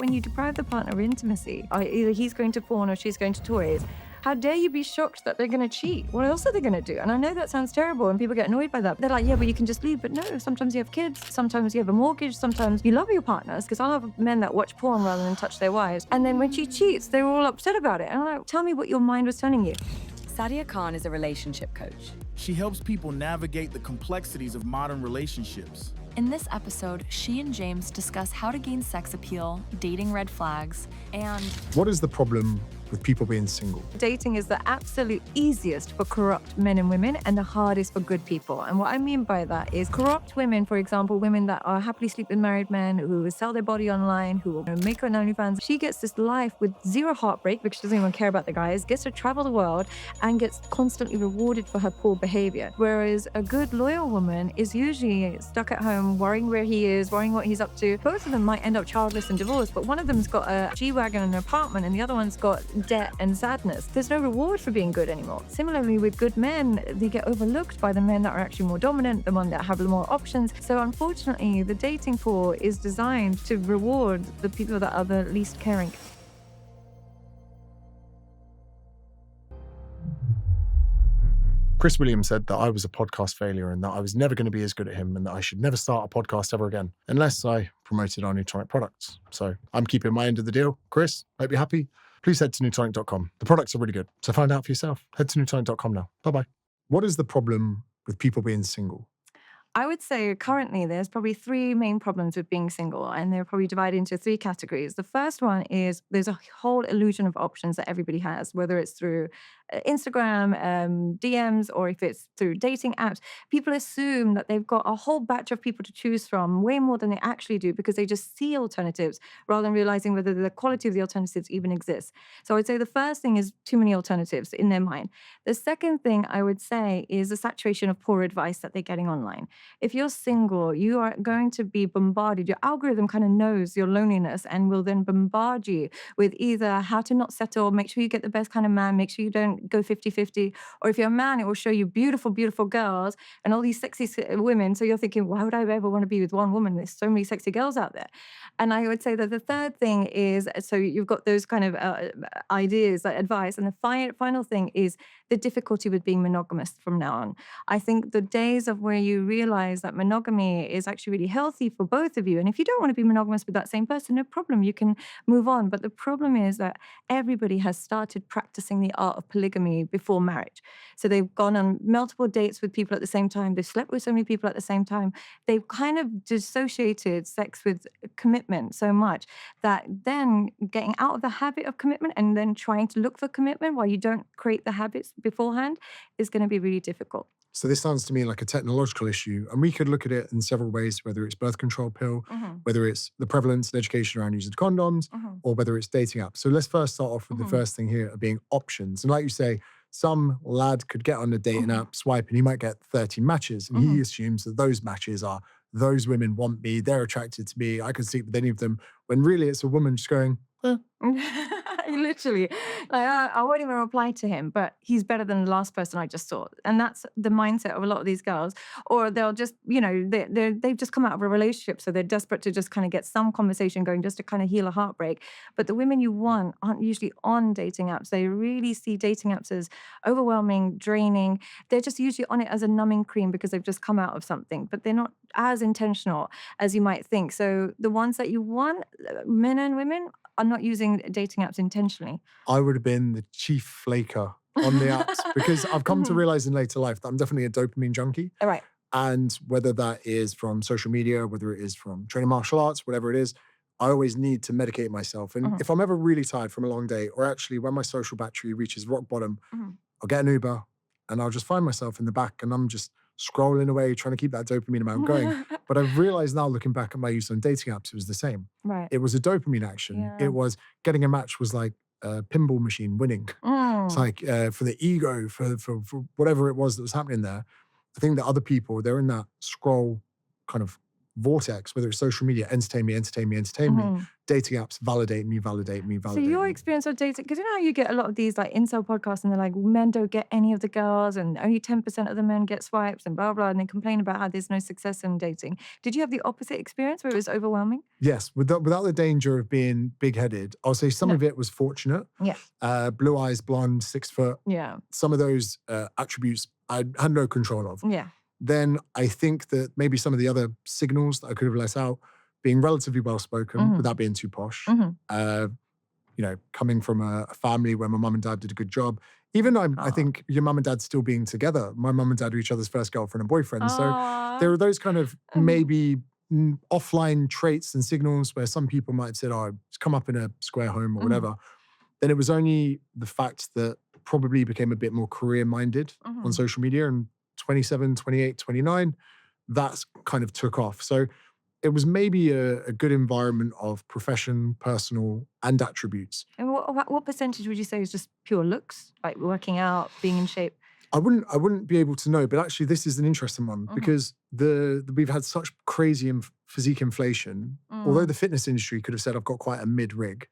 When you deprive the partner of intimacy, either he's going to porn or she's going to toys, how dare you be shocked that they're going to cheat? What else are they going to do? And I know that sounds terrible and people get annoyed by that. They're like, yeah, but you can just leave. But no, sometimes you have kids, sometimes you have a mortgage, sometimes you love your partners. Because I'll have men that watch porn rather than touch their wives. And then when she cheats, they're all upset about it. And I'm like, tell me what your mind was telling you. Sadia Khan is a relationship coach. She helps people navigate the complexities of modern relationships. In this episode, she and James discuss how to gain sex appeal, dating red flags, and what is the problem with people being single? Dating is the absolute easiest for corrupt men and women and the hardest for good people. And what I mean by that is corrupt women, for example, women that are happily sleep with married men, who will sell their body online, who will make her OnlyFans. She gets this life with zero heartbreak because she doesn't even care about the guys, gets to travel the world and gets constantly rewarded for her poor behavior. Whereas a good, loyal woman is usually stuck at home, worrying where he is, worrying what he's up to. Both of them might end up childless and divorced, but one of them's got a G-Wagon and an apartment and the other one's got debt and sadness. There's no reward for being good anymore. Similarly, with good men, they get overlooked by the men that are actually more dominant, the one that have more options. So unfortunately, the dating pool is designed to reward the people that are the least caring. Chris Williams said that I was a podcast failure and that I was never going to be as good at him and that I should never start a podcast ever again unless I promoted our Nutonic products. So I'm keeping my end of the deal. Chris, hope you're happy. Please head to Nutonic.com. The products are really good. So find out for yourself. Head to Nutonic.com now. Bye-bye. What is the problem with people being single? I would say currently there's probably three main problems with being single, and they're probably divided into three categories. The first one is there's a whole illusion of options that everybody has, whether it's through Instagram, DMs, or if it's through dating apps. People assume that they've got a whole batch of people to choose from, way more than they actually do, because they just see alternatives rather than realizing whether the quality of the alternatives even exists. So I would say the first thing is too many alternatives in their mind. The second thing I would say is the saturation of poor advice that they're getting online. If you're single, you are going to be bombarded. Your algorithm kind of knows your loneliness and will then bombard you with either how to not settle, make sure you get the best kind of man, make sure you don't go 50-50. Or if you're a man, it will show you beautiful, beautiful girls and all these sexy women. So you're thinking, why would I ever want to be with one woman? There's so many sexy girls out there. And I would say that the third thing is, so you've got those kind of ideas, like advice. And the final thing is the difficulty with being monogamous from now on. I think the days of where you realize that monogamy is actually really healthy for both of you. And if you don't want to be monogamous with that same person, no problem, you can move on. But the problem is that everybody has started practicing the art of polygamy before marriage. So they've gone on multiple dates with people at the same time. They've slept with so many people at the same time. They've kind of dissociated sex with commitment so much that then getting out of the habit of commitment and then trying to look for commitment while you don't create the habits beforehand is going to be really difficult. So this sounds to me like a technological issue, and we could look at it in several ways, whether it's birth control pill, whether it's the prevalence and education around using condoms, or whether it's dating apps. So let's first start off with the first thing here of being options. And like you say, some lad could get on a dating app, swipe, and he might get 30 matches. And he assumes that those matches are, those women want me, they're attracted to me, I can sleep with any of them. When really it's a woman just going, Literally, like, I won't even reply to him, but he's better than the last person I just saw. And that's the mindset of a lot of these girls. Or they'll just, they've just come out of a relationship, so they're desperate to just kind of get some conversation going just to kind of heal a heartbreak. But the women you want aren't usually on dating apps. They really see dating apps as overwhelming, draining. They're just usually on it as a numbing cream because they've just come out of something, but they're not as intentional as you might think. So the ones that you want, men and women, are not using dating apps intentionally. I would have been the chief flaker on the apps because I've come to realize in later life that I'm definitely a dopamine junkie. All right. And whether that is from social media, whether it is from training martial arts, whatever it is, I always need to medicate myself. And if I'm ever really tired from a long day, or actually when my social battery reaches rock bottom, I'll get an Uber and I'll just find myself in the back and I'm just scrolling away, trying to keep that dopamine amount going. But I've realized now, looking back at my use on dating apps, it was the same. Right. It was a dopamine action. Yeah. It was getting a match was like a pinball machine winning. It's like for the ego, for whatever it was that was happening there. I think that other people, they're in that scroll kind of vortex, whether it's social media, entertain me, entertain me, entertain me, dating apps, validate me, validate me, So validate your me. experience of dating, because you know how you get a lot of these like incel podcasts and they're like, men don't get any of the girls and only 10% of the men get swipes and blah, blah, and they complain about how there's no success in dating. Did you have the opposite experience where it was overwhelming? Yes, without the danger of being big-headed, I'll say some of it was fortunate. Yeah. Blue eyes, blonde, 6 foot. Yeah. Some of those attributes I had no control of. Yeah. Then I think that maybe some of the other signals that I could have let out, being relatively well-spoken without being too posh, you know, coming from a family where my mum and dad did a good job. Even I think your mum and dad still being together. My mum and dad were each other's first girlfriend and boyfriend. So there are those kind of maybe offline traits and signals where some people might have said, oh, it's come up in a square home or whatever. Then it was only the fact that probably became a bit more career-minded on social media, and 27, 28, 29, that's kind of took off. So it was maybe a good environment of profession, personal, and attributes. And what percentage would you say is just pure looks, like working out, being in shape? I wouldn't be able to know, but actually this is an interesting one because we've had such crazy physique inflation. Although the fitness industry could have said I've got quite a mid-rig.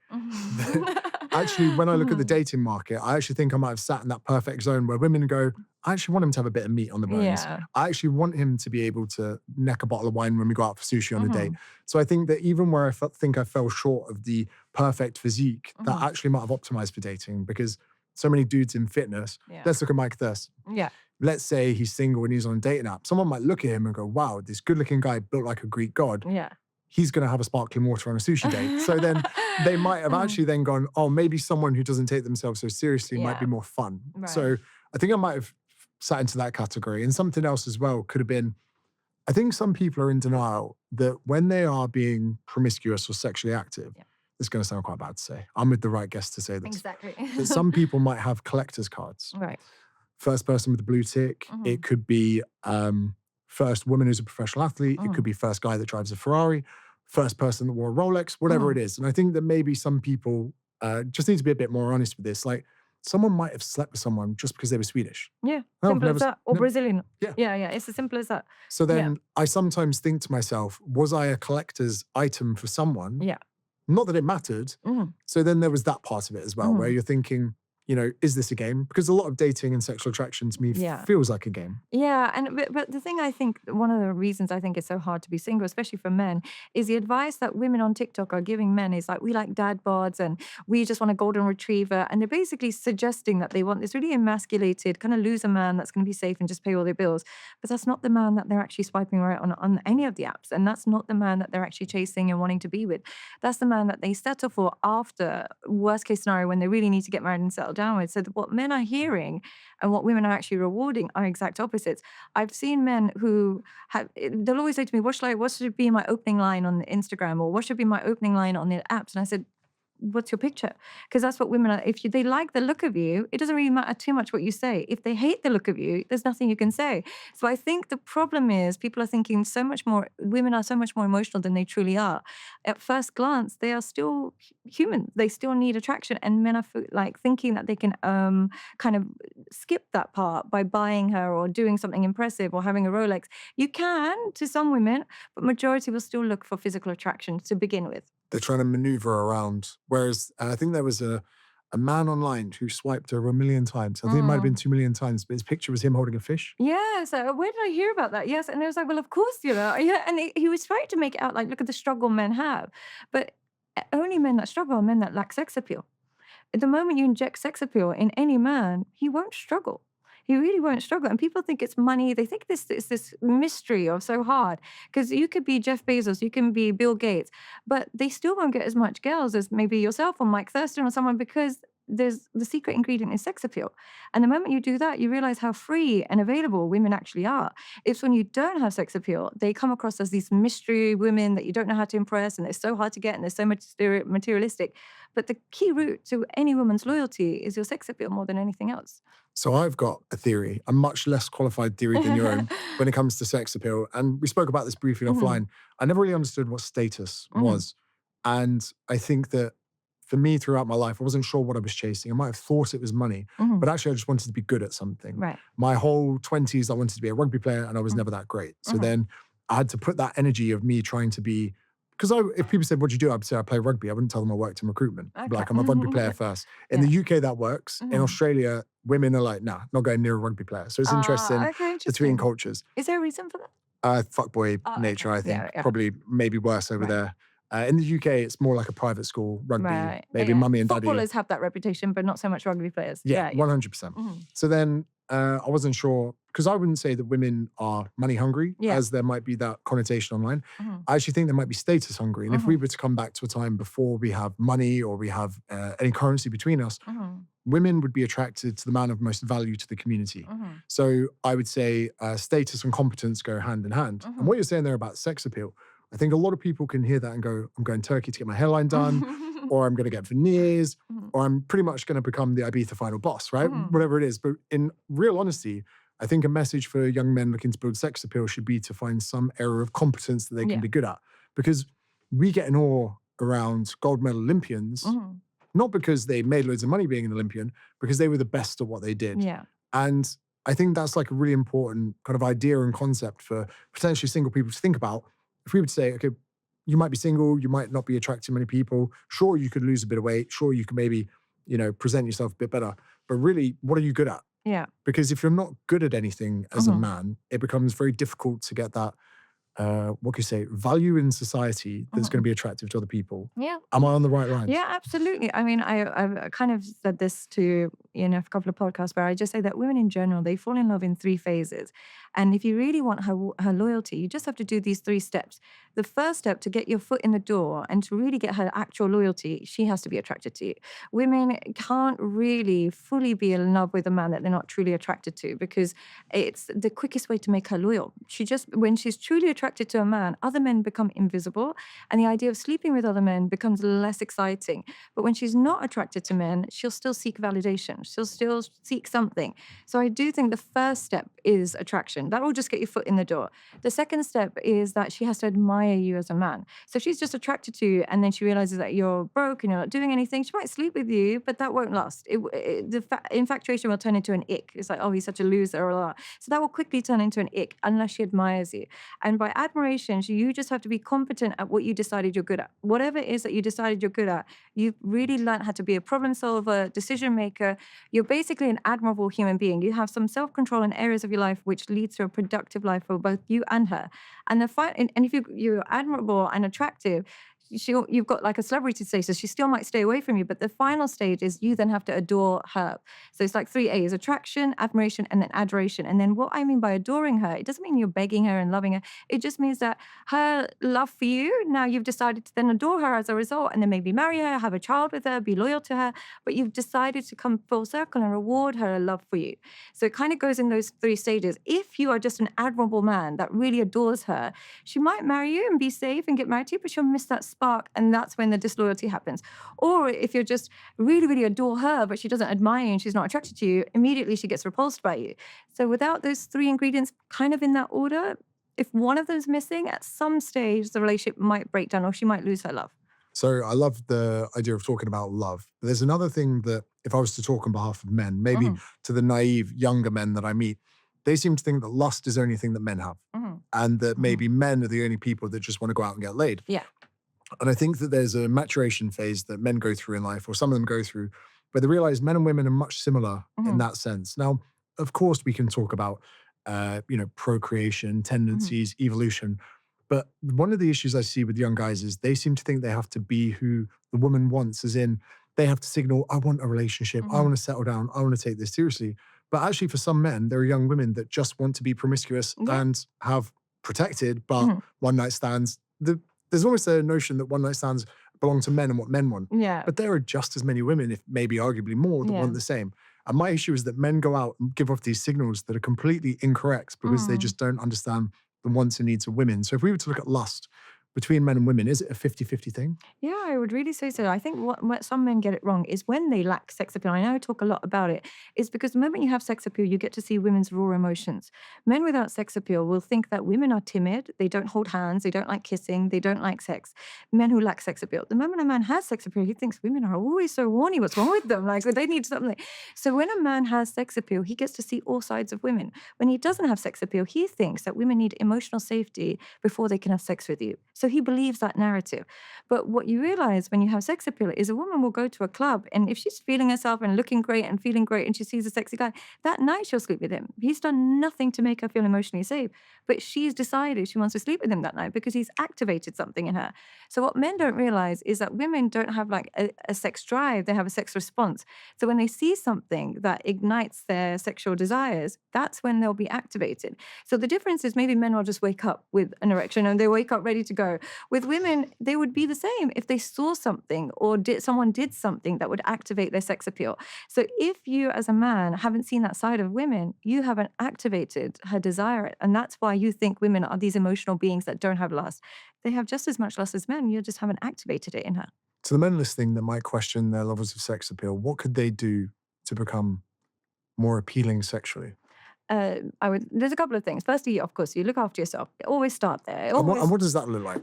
Actually, when I look at the dating market, I actually think I might have sat in that perfect zone where women go, I actually want him to have a bit of meat on the bones. Yeah. I actually want him to be able to neck a bottle of wine when we go out for sushi on a date. So I think that even where I think I fell short of the perfect physique, that actually might have optimized for dating, because so many dudes in fitness, let's look at Mike Thurst. Yeah. Let's say he's single and he's on a dating app. Someone might look at him and go, wow, this good-looking guy built like a Greek god. Yeah. He's going to have a sparkling water on a sushi date. So then they might have actually then gone, oh, maybe someone who doesn't take themselves so seriously might be more fun. Right. So I think I might have sat into that category. And something else as well could have been, I think some people are in denial that when they are being promiscuous or sexually active, it's going to sound quite bad to say. I'm with the right guest to say this. Exactly. That some people might have collector's cards. Right. First person with the blue tick. It could be first woman who's a professional athlete. It could be first guy that drives a Ferrari. First person that wore a Rolex, whatever it is. And I think that maybe some people just need to be a bit more honest with this. Like, someone might have slept with someone just because they were Swedish. Yeah, simple as that. Or Brazilian. Yeah. Yeah, it's as simple as that. So then I sometimes think to myself, was I a collector's item for someone? Yeah. Not that it mattered. So then there was that part of it as well, where you're thinking, you know, is this a game? Because a lot of dating and sexual attraction to me feels like a game. Yeah, but the thing I think, one of the reasons I think it's so hard to be single, especially for men, is the advice that women on TikTok are giving men is like, we like dad bods and we just want a golden retriever. And they're basically suggesting that they want this really emasculated, kind of loser man that's going to be safe and just pay all their bills. But that's not the man that they're actually swiping right on any of the apps. And that's not the man that they're actually chasing and wanting to be with. That's the man that they settle for after, worst case scenario, when they really need to get married and settle down with. So what men are hearing and what women are actually rewarding are exact opposites. I've seen men who they'll always say to me, what should be my opening line on Instagram, or what should be my opening line on the apps? And I said, what's your picture? Because that's what women are. If they like the look of you, it doesn't really matter too much what you say. If they hate the look of you, there's nothing you can say. So I think the problem is people are thinking women are so much more emotional than they truly are. At first glance, they are still human. They still need attraction. And men are like thinking that they can kind of skip that part by buying her or doing something impressive or having a Rolex. You can to some women, but majority will still look for physical attraction to begin with. They're trying to maneuver around. Whereas I think there was a man online who swiped over 1 million times. I think it might have been 2 million times, but his picture was him holding a fish. Yeah, so where did I hear about that? Yes, and it was like, well, of course, yeah. And he was trying to make it out like, look at the struggle men have. But only men that struggle are men that lack sex appeal. At the moment you inject sex appeal in any man, he won't struggle. He really won't struggle. And people think it's money. They think it's this mystery of so hard. Because you could be Jeff Bezos, you can be Bill Gates, but they still won't get as much girls as maybe yourself or Mike Thurston or someone, because the secret ingredient is sex appeal. And the moment you do that, you realize how free and available women actually are. It's when you don't have sex appeal, they come across as these mystery women that you don't know how to impress, and they're so hard to get, and they're so much materialistic. But the key route to any woman's loyalty is your sex appeal more than anything else. So I've got a theory, a much less qualified theory than your own when it comes to sex appeal. And we spoke about this briefly offline. I never really understood what status was. And I think that for me throughout my life, I wasn't sure what I was chasing. I might have thought it was money, but actually I just wanted to be good at something. Right. My whole 20s, I wanted to be a rugby player and I was never that great. So then I had to put that energy of me trying to be, because if people said, what do you do? I'd say I play rugby. I wouldn't tell them I worked in recruitment. I'd be like, I'm a rugby player first. In the UK, that works. In Australia, women are like, nah, not going near a rugby player. So it's interesting between cultures. Is there a reason for that? Fuckboy nature, I think. Probably maybe worse over there. In the UK, it's more like a private school, rugby, maybe mummy and daddy. Footballers have that reputation, but not so much rugby players. Yeah, 100%. So then I wasn't sure, because I wouldn't say that women are money hungry, as there might be that connotation online. I actually think they might be status hungry. And if we were to come back to a time before we have money or we have any currency between us, women would be attracted to the man of most value to the community. So I would say status and competence go hand in hand. And what you're saying there about sex appeal, I think a lot of people can hear that and go, I'm going to Turkey to get my hairline done, or I'm going to get veneers, or I'm pretty much going to become the Ibiza final boss, right? Whatever it is. But in real honesty, I think a message for young men looking to build sex appeal should be to find some area of competence that they can be good at. Because we get an awe around gold medal Olympians, not because they made loads of money being an Olympian, because they were the best at what they did. And I think that's like a really important kind of idea and concept for potentially single people to think about. If we would say, okay, you might be single, you might not be attracting many people. Sure, you could lose a bit of weight. Sure, you could maybe, present yourself a bit better. But really, what are you good at? Because if you're not good at anything as a man, it becomes very difficult to get that, what can you say, value in society that's going to be attractive to other people. Am I on the right lines? Yeah, absolutely. I mean, I've kind of said this to, a couple of podcasts where I just say that women in general, they fall in love in 3 phases. And if you really want her loyalty, you just have to do these 3 steps. The first step, to get your foot in the door and to really get her actual loyalty, she has to be attracted to you. Women can't really fully be in love with a man that they're not truly attracted to, because it's the quickest way to make her loyal. When she's truly attracted to a man, other men become invisible, and the idea of sleeping with other men becomes less exciting. But when she's not attracted to men, she'll still seek validation. She'll still seek something. So I do think the first step is attraction. That will just get your foot in the door. The second step is that she has to admire you as a man. So if she's just attracted to you and then she realizes that you're broke and you're not doing anything, she might sleep with you, but that won't last. The infatuation will turn into an ick. It's like, oh, he's such a loser. So that will quickly turn into an ick unless she admires you. And by admiration, you just have to be competent at what you decided you're good at. Whatever it is that you decided you're good at, you've really learned how to be a problem solver, decision maker. You're basically an admirable human being. You have some self-control in areas of your life which leads to a productive life for both you and her. And if you're admirable and attractive, you've got like a celebrity status, she still might stay away from you. But the final stage is you then have to adore her. So it's like 3 A's: attraction, admiration, and then adoration. And then what I mean by adoring her, it doesn't mean you're begging her and loving her. It just means that her love for you, now you've decided to then adore her as a result, and then maybe marry her, have a child with her, be loyal to her. But you've decided to come full circle and reward her love for you. So it kind of goes in those 3 stages. If you are just an admirable man that really adores her, she might marry you and be safe and get married to you, but she'll miss that spark, and that's when the disloyalty happens. Or if you're just really, really adore her, but she doesn't admire you and she's not attracted to you, immediately she gets repulsed by you. So without those 3 ingredients kind of in that order, if one of them's missing, at some stage the relationship might break down or she might lose her love. So I love the idea of talking about love. But there's another thing that, if I was to talk on behalf of men, maybe to the naive younger men that I meet, they seem to think that lust is the only thing that men have. And that maybe men are the only people that just want to go out and get laid. And I think that there's a maturation phase that men go through in life, or some of them go through, where they realize men and women are much similar in that sense. Now, of course, we can talk about, procreation, tendencies, evolution. But one of the issues I see with young guys is they seem to think they have to be who the woman wants, as in they have to signal, I want a relationship, I want to settle down, I want to take this seriously. But actually for some men, there are young women that just want to be promiscuous and have protected, but one-night stands. There's almost a notion that one-night stands belong to men and what men want. But there are just as many women, if maybe arguably more, that want the same. And my issue is that men go out and give off these signals that are completely incorrect because they just don't understand the wants and needs of women. So if we were to look at lust, between men and women, is it a 50-50 thing? Yeah, I would really say so. I think what some men get it wrong is when they lack sex appeal. I know I talk a lot about it. Is because the moment you have sex appeal, you get to see women's raw emotions. Men without sex appeal will think that women are timid. They don't hold hands. They don't like kissing. They don't like sex. Men who lack sex appeal. The moment a man has sex appeal, he thinks women are always so horny. What's wrong with them? Like they need something. So when a man has sex appeal, he gets to see all sides of women. When he doesn't have sex appeal, he thinks that women need emotional safety before they can have sex with you. So he believes that narrative. But what you realize when you have sex appeal is a woman will go to a club, and if she's feeling herself and looking great and feeling great and she sees a sexy guy, that night she'll sleep with him. He's done nothing to make her feel emotionally safe, but she's decided she wants to sleep with him that night because he's activated something in her. So what men don't realize is that women don't have like a sex drive, they have a sex response. So when they see something that ignites their sexual desires, that's when they'll be activated. So the difference is maybe men will just wake up with an erection and they wake up ready to go. With women, they would be the same if they saw something or someone did something that would activate their sex appeal. So if you as a man haven't seen that side of women, you haven't activated her desire. And that's why you think women are these emotional beings that don't have lust. They have just as much lust as men. You just haven't activated it in her. To the men listening that might question their levels of sex appeal, what could they do to become more appealing sexually? There's a couple of things. Firstly, of course, you look after yourself. Always start there. And what does that look like?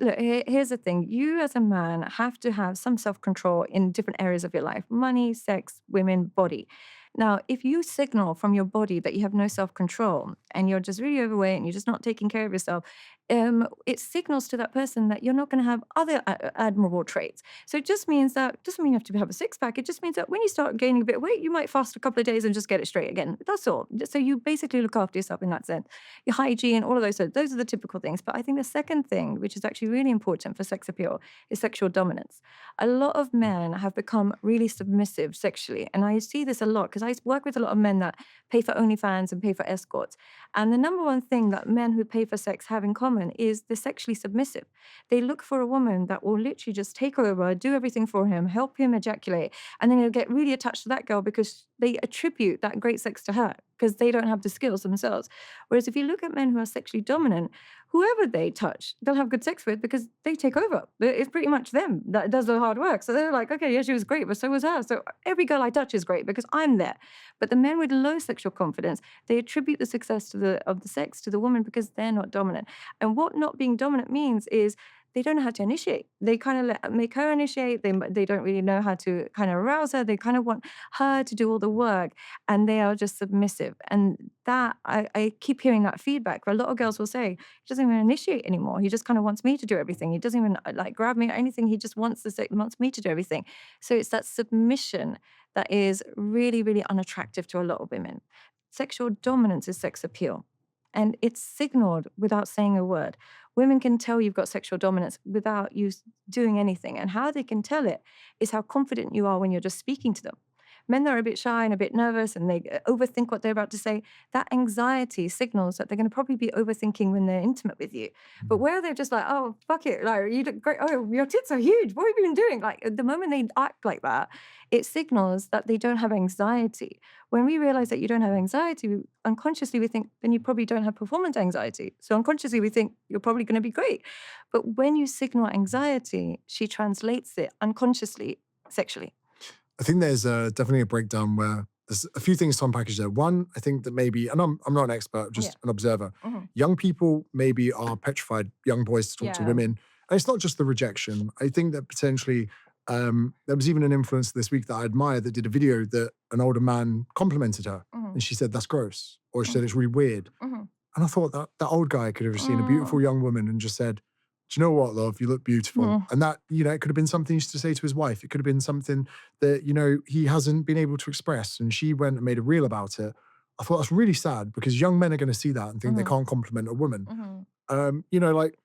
Look, here's the thing. You as a man have to have some self-control in different areas of your life. Money, sex, women, body. Now, if you signal from your body that you have no self-control and you're just really overweight and you're just not taking care of yourself, it signals to that person that you're not going to have other admirable traits. So it just means that, doesn't mean you have to have a six-pack. It just means that when you start gaining a bit of weight, you might fast a couple of days and just get it straight again. That's all. So you basically look after yourself in that sense. Your hygiene, all of those are the typical things. But I think the second thing, which is actually really important for sex appeal, is sexual dominance. A lot of men have become really submissive sexually. And I see this a lot because I work with a lot of men that pay for OnlyFans and pay for escorts. And the number one thing that men who pay for sex have in common is they're sexually submissive. They look for a woman that will literally just take over, do everything for him, help him ejaculate, and then he'll get really attached to that girl because they attribute that great sex to her because they don't have the skills themselves. Whereas if you look at men who are sexually dominant, whoever they touch, they'll have good sex with because they take over. It's pretty much them that does the hard work. So they're like, okay, yeah, she was great, but so was her. So every girl I touch is great because I'm there. But the men with low sexual confidence, they attribute the success of the sex to the woman because they're not dominant. And what not being dominant means is they don't know how to initiate. They kind of make her initiate. They don't really know how to kind of arouse her. They kind of want her to do all the work, and they are just submissive. And that I keep hearing that feedback. Where a lot of girls will say, "He doesn't even initiate anymore. He just kind of wants me to do everything. He doesn't even like grab me or anything. He just wants wants me to do everything." So it's that submission that is really, really unattractive to a lot of women. Sexual dominance is sex appeal. And it's signaled without saying a word. Women can tell you've got sexual dominance without you doing anything. And how they can tell it is how confident you are when you're just speaking to them. Men that are a bit shy and a bit nervous and they overthink what they're about to say, that anxiety signals that they're going to probably be overthinking when they're intimate with you. But where they're just like, oh, fuck it, like, you look great, oh, your tits are huge, what have you been doing? Like, the moment they act like that, it signals that they don't have anxiety. When we realize that you don't have anxiety, unconsciously we think, then you probably don't have performance anxiety. So unconsciously we think you're probably going to be great. But when you signal anxiety, she translates it unconsciously sexually. I think there's definitely a breakdown where there's a few things to unpackage there. One, I think that maybe, and I'm not an expert, just an observer. Young people maybe are petrified, young boys to talk to women. And it's not just the rejection. I think that potentially there was even an influencer this week that I admire that did a video that an older man complimented her. And she said, that's gross. Or she said, it's really weird. And I thought that old guy could have seen a beautiful young woman and just said, do you know what, love? You look beautiful. And that, it could have been something he used to say to his wife. It could have been something that, he hasn't been able to express. And she went and made a reel about it. I thought that's really sad because young men are going to see that and think they can't compliment a woman. Like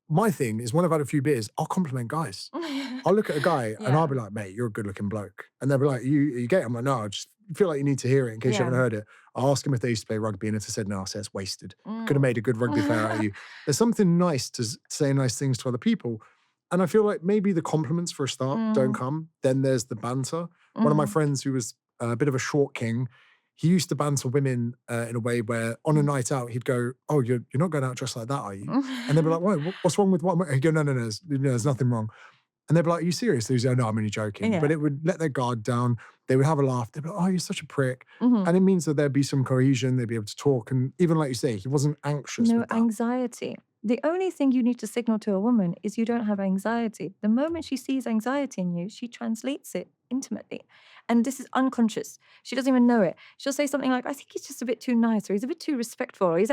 my thing is when I've had a few beers, I'll compliment guys. I'll look at a guy and I'll be like, mate, you're a good looking bloke. And they'll be like, you gay? I'm like, no, I just feel like you need to hear it in case you haven't heard it. I'll ask them if they used to play rugby, and if they said no, I'll say it's wasted. Could have made a good rugby player out of you. There's something nice to say nice things to other people. And I feel like maybe the compliments for a start don't come. Then there's the banter. One of my friends who was a bit of a short king, he used to banter women in a way where on a night out, he'd go, oh, you're not going out dressed like that, are you? And they'd be like, what's wrong with what? He'd go, no, there's nothing wrong. And they'd be like, are you serious? He'd go, no, I'm only joking. Yeah. But it would let their guard down. They would have a laugh. They'd be like, oh, you're such a prick. Mhm. And it means that there'd be some cohesion. They'd be able to talk. And even like you say, he wasn't anxious No with that. anxiety. The only thing you need to signal to a woman is you don't have anxiety. The moment she sees anxiety in you, she translates it intimately. And this is unconscious. She doesn't even know it. She'll say something like, I think he's just a bit too nice, or he's a bit too respectful, or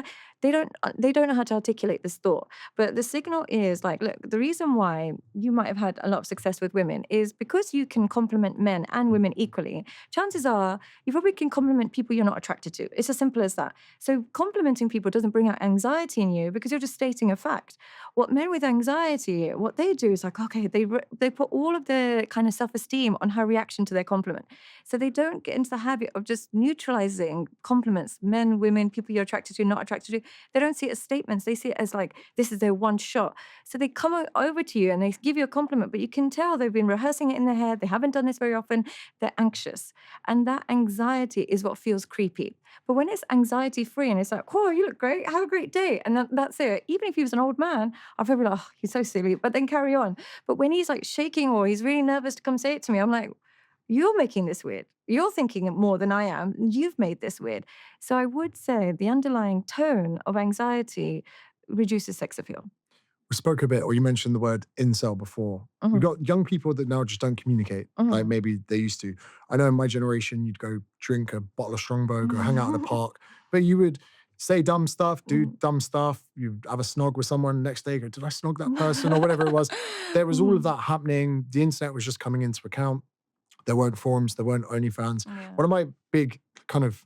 they don't know how to articulate this thought. But the signal is like, look, the reason why you might have had a lot of success with women is because you can compliment men and women equally. Chances are you probably can compliment people you're not attracted to. It's as simple as that. So complimenting people doesn't bring out anxiety in you because you're just stating a fact. What men with anxiety, what they do is like, okay, they put all of their kind of self-esteem on her reaction to their compliment. So they don't get into the habit of just neutralizing compliments, men, women, people you're attracted to, not attracted to. They don't see it as statements. They see it as like, this is their one shot. So they come over to you and they give you a compliment, but you can tell they've been rehearsing it in their head. They haven't done this very often. They're anxious. And that anxiety is what feels creepy. But when it's anxiety free and it's like, oh, you look great, have a great day. And that's it. Even if he was an old man, I'd probably be like, oh, he's so silly, but then carry on. But when he's like shaking or he's really nervous to come say it to me, I'm like, you're making this weird. You're thinking it more than I am. You've made this weird. So I would say the underlying tone of anxiety reduces sex appeal. We spoke a bit, or you mentioned the word incel before. We've got young people that now just don't communicate like maybe they used to. I know in my generation, you'd go drink a bottle of Strongbow, go hang out in a park, but you would say dumb stuff, do dumb stuff. You'd have a snog with someone next day, go, did I snog that person or whatever it was? There was all of that happening. The internet was just coming into account. There weren't forums, there weren't OnlyFans. Yeah. One of my big kind of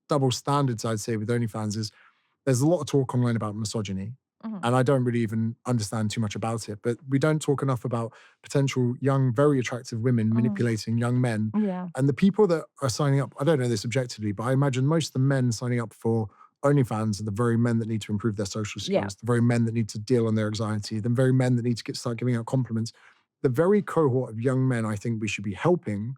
double standards, I'd say, with OnlyFans is there's a lot of talk online about misogyny. And I don't really even understand too much about it, but we don't talk enough about potential young, very attractive women manipulating young men. Yeah. And the people that are signing up, I don't know this objectively, but I imagine most of the men signing up for OnlyFans are the very men that need to improve their social skills, the very men that need to deal on their anxiety, the very men that need to start giving out compliments. The very cohort of young men I think we should be helping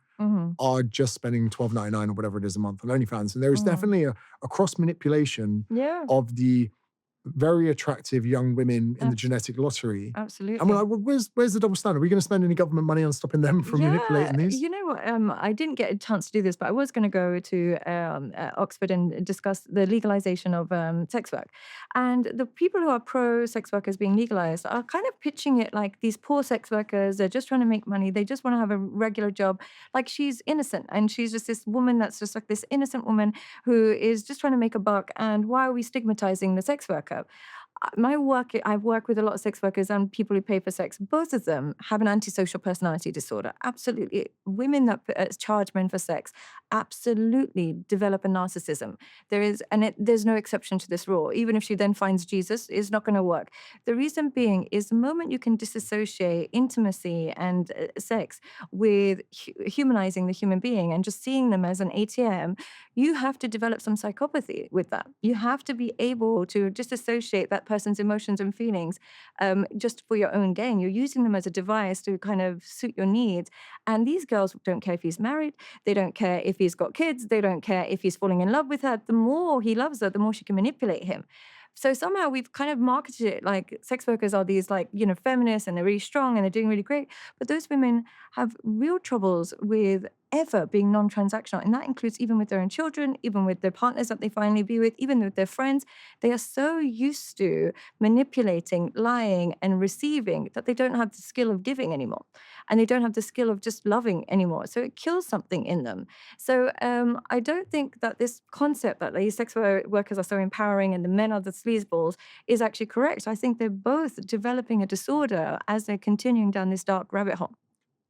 are just spending $12.99 or whatever it is a month on OnlyFans. And there is definitely a cross manipulation of the very attractive young women in the genetic lottery. Absolutely. And we're like, well, where's the double standard? Are we going to spend any government money on stopping them from manipulating these? You know what? I didn't get a chance to do this, but I was going to go to Oxford and discuss the legalization of sex work. And the people who are pro sex workers being legalized are kind of pitching it like these poor sex workers, they're just trying to make money. They just want to have a regular job. Like she's innocent. And she's just this woman that's just like this innocent woman who is just trying to make a buck. And why are we stigmatizing the sex worker? I've worked with a lot of sex workers and people who pay for sex. Both of them have an antisocial personality disorder. Absolutely. Women that charge men for sex absolutely develop a narcissism. There's no exception to this rule. Even if she then finds Jesus, it's not going to work. The reason being is the moment you can disassociate intimacy and sex with humanizing the human being and just seeing them as an ATM, you have to develop some psychopathy with that. You have to be able to disassociate that person's emotions and feelings just for your own gain. You're using them as a device to kind of suit your needs. And these girls don't care if he's married. They don't care if he's got kids. They don't care if he's falling in love with her. The more he loves her, the more she can manipulate him. So somehow we've kind of marketed it like sex workers are these like, feminists and they're really strong and they're doing really great. But those women have real troubles with ever being non-transactional. And that includes even with their own children, even with their partners that they finally be with, even with their friends. They are so used to manipulating, lying, and receiving that they don't have the skill of giving anymore. And they don't have the skill of just loving anymore. So it kills something in them. So I don't think that this concept that these sex workers are so empowering and the men are the sleazeballs is actually correct. I think they're both developing a disorder as they're continuing down this dark rabbit hole.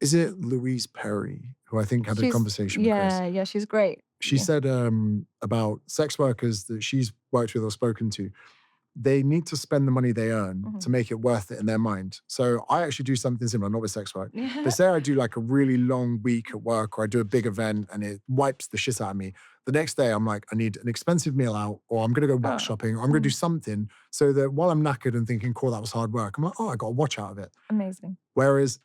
Is it Louise Perry, who I think had a conversation with Chris? Yeah, she's great. She said about sex workers that she's worked with or spoken to, they need to spend the money they earn to make it worth it in their mind. So I actually do something similar, not with sex work. But say I do like a really long week at work or I do a big event and it wipes the shit out of me. The next day I'm like, I need an expensive meal out or I'm going to go watch shopping or I'm going to do something so that while I'm knackered and thinking, cool, that was hard work, I'm like, oh, I got a watch out of it. Amazing. Whereas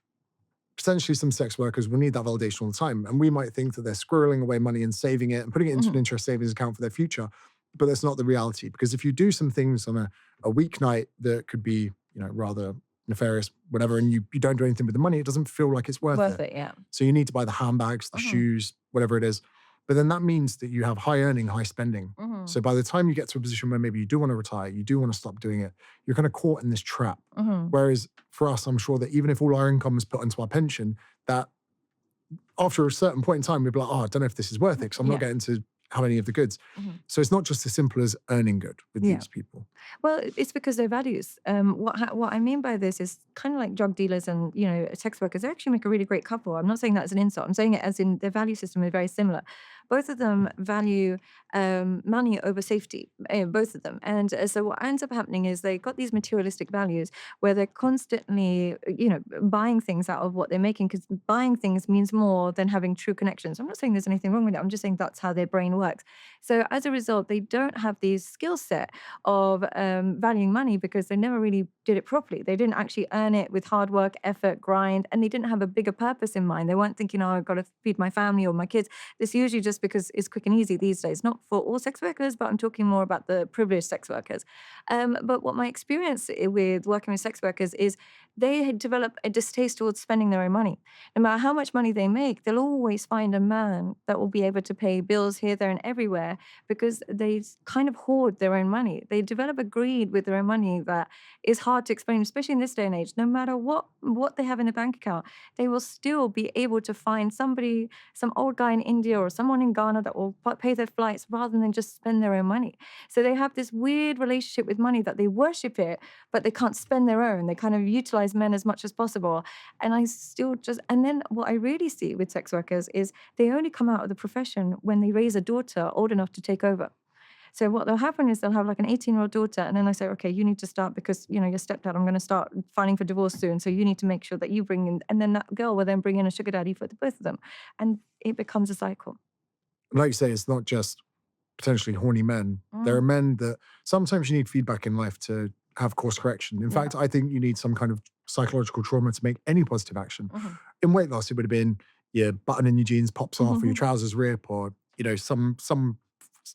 potentially some sex workers will need that validation all the time. And we might think that they're squirreling away money and saving it and putting it into an interest savings account for their future. But that's not the reality. Because if you do some things on a weeknight that could be, rather nefarious, whatever, and you don't do anything with the money, it doesn't feel like it's worth it. Yeah. So you need to buy the handbags, the shoes, whatever it is. But then that means that you have high earning, high spending. So by the time you get to a position where maybe you do want to retire, you do want to stop doing it, you're kind of caught in this trap. Whereas for us, I'm sure that even if all our income is put into our pension, that after a certain point in time, we'd be like, I don't know if this is worth it because I'm not getting to have any of the goods. So it's not just as simple as earning good with these people. Well, it's because their values. What I mean by this is kind of like drug dealers and, sex workers. They actually make a really great couple. I'm not saying that as an insult. I'm saying it as in their value system is very similar. Both of them value money over safety, both of them. And so what ends up happening is they got these materialistic values where they're constantly, buying things out of what they're making, because buying things means more than having true connections. I'm not saying there's anything wrong with it. I'm just saying that's how their brain works. So as a result, they don't have these skill set of valuing money because they never really did it properly. They didn't actually earn it with hard work, effort, grind, and they didn't have a bigger purpose in mind. They weren't thinking, I've got to feed my family or my kids. This usually just because it's quick and easy these days, not for all sex workers, but I'm talking more about the privileged sex workers. But what my experience with working with sex workers is they develop a distaste towards spending their own money. No matter how much money they make, they'll always find a man that will be able to pay bills here, there, and everywhere because they kind of hoard their own money. They develop a greed with their own money that is hard to explain, especially in this day and age. No matter what they have in a bank account, they will still be able to find somebody, some old guy in India or someone in Ghana that will pay their flights rather than just spend their own money. So they have this weird relationship with money that they worship it, but they can't spend their own. They kind of utilize men as much as possible. And and then what I really see with sex workers is they only come out of the profession when they raise a daughter old enough to take over. So what will happen is they'll have like an 18-year-old daughter, and then I say, okay, you need to start because, your stepdad, I'm going to start filing for divorce soon. So you need to make sure that you bring in, and then that girl will then bring in a sugar daddy for the both of them. And it becomes a cycle. Like you say, it's not just potentially horny men. There are men that sometimes you need feedback in life to have course correction. In fact, I think you need some kind of psychological trauma to make any positive action. In weight loss, it would have been your button in your jeans pops off or your trousers rip or, some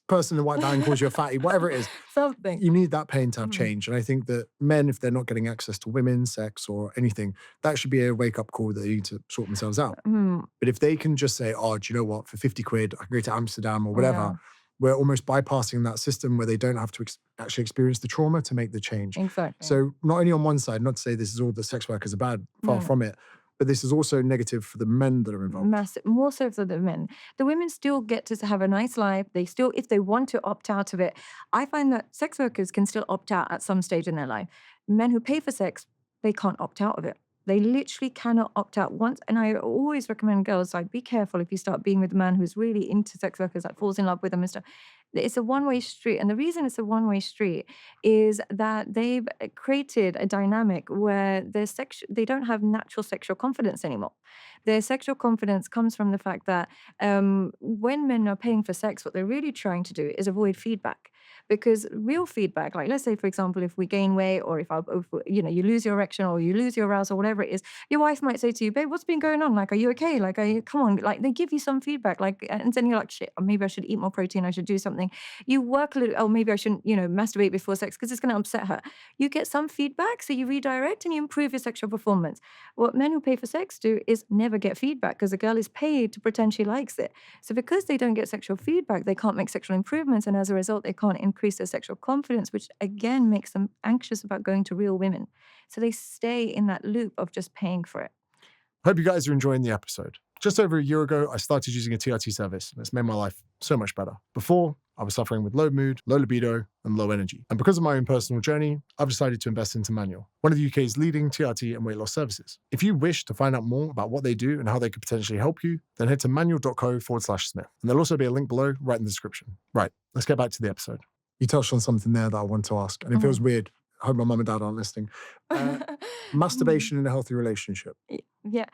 person in the white van calls you a fatty, whatever it is. Something. You need that pain to have change. And I think that men, if they're not getting access to women, sex, or anything, that should be a wake-up call that they need to sort themselves out. But if they can just say, do you know what, for 50 quid, I can go to Amsterdam or whatever, we're almost bypassing that system where they don't have to actually experience the trauma to make the change. Exactly. So not only on one side, not to say this is all the sex workers are bad, far from it, but this is also negative for the men that are involved. Massive, more so for the men. The women still get to have a nice life. They still, if they want to opt out of it, I find that sex workers can still opt out at some stage in their life. Men who pay for sex, they can't opt out of it. They literally cannot opt out once. And I always recommend girls, be careful if you start being with a man who's really into sex workers, falls in love with them and stuff. It's a one-way street. And the reason it's a one-way street is that they've created a dynamic where they don't have natural sexual confidence anymore. Their sexual confidence comes from the fact that when men are paying for sex, what they're really trying to do is avoid feedback. Because real feedback, like let's say, for example, if we gain weight or if you lose your erection or you lose your arousal or whatever it is, your wife might say to you, babe, what's been going on? Are you okay? Come on. They give you some feedback. And then you're like, shit, maybe I should eat more protein. I should do something. You work a little, maybe I shouldn't, masturbate before sex because it's going to upset her. You get some feedback, so you redirect and you improve your sexual performance. What men who pay for sex do is never get feedback because the girl is paid to pretend she likes it. So because they don't get sexual feedback, they can't make sexual improvements. And as a result, they can't increase their sexual confidence, which again makes them anxious about going to real women. So they stay in that loop of just paying for it. Hope you guys are enjoying the episode. Just over a year ago, I started using a TRT service, and it's made my life so much better. Before, I was suffering with low mood, low libido, and low energy. And because of my own personal journey, I've decided to invest into Manual, one of the UK's leading TRT and weight loss services. If you wish to find out more about what they do and how they could potentially help you, then head to manual.co/Smith. And there'll also be a link below right in the description. Right, let's get back to the episode. You touched on something there that I want to ask, and it feels weird. I hope my mum and dad aren't listening. Masturbation in a healthy relationship. Yeah.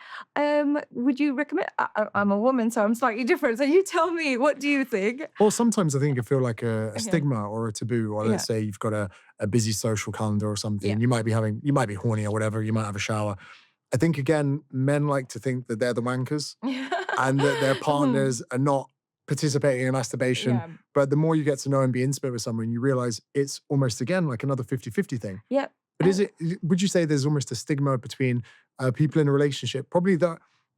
Would you recommend? I'm a woman, so I'm slightly different. So you tell me, what do you think? Well, sometimes I think it feel like a stigma or a taboo, or let's say you've got a busy social calendar or something. You might be horny or whatever. You might have a shower. I think, again, men like to think that they're the wankers and that their partners are not participating in masturbation. Yeah. But the more you get to know and be intimate with someone, you realize it's almost, again, like another 50-50 thing. Yeah. But would you say there's almost a stigma between people in a relationship? Probably the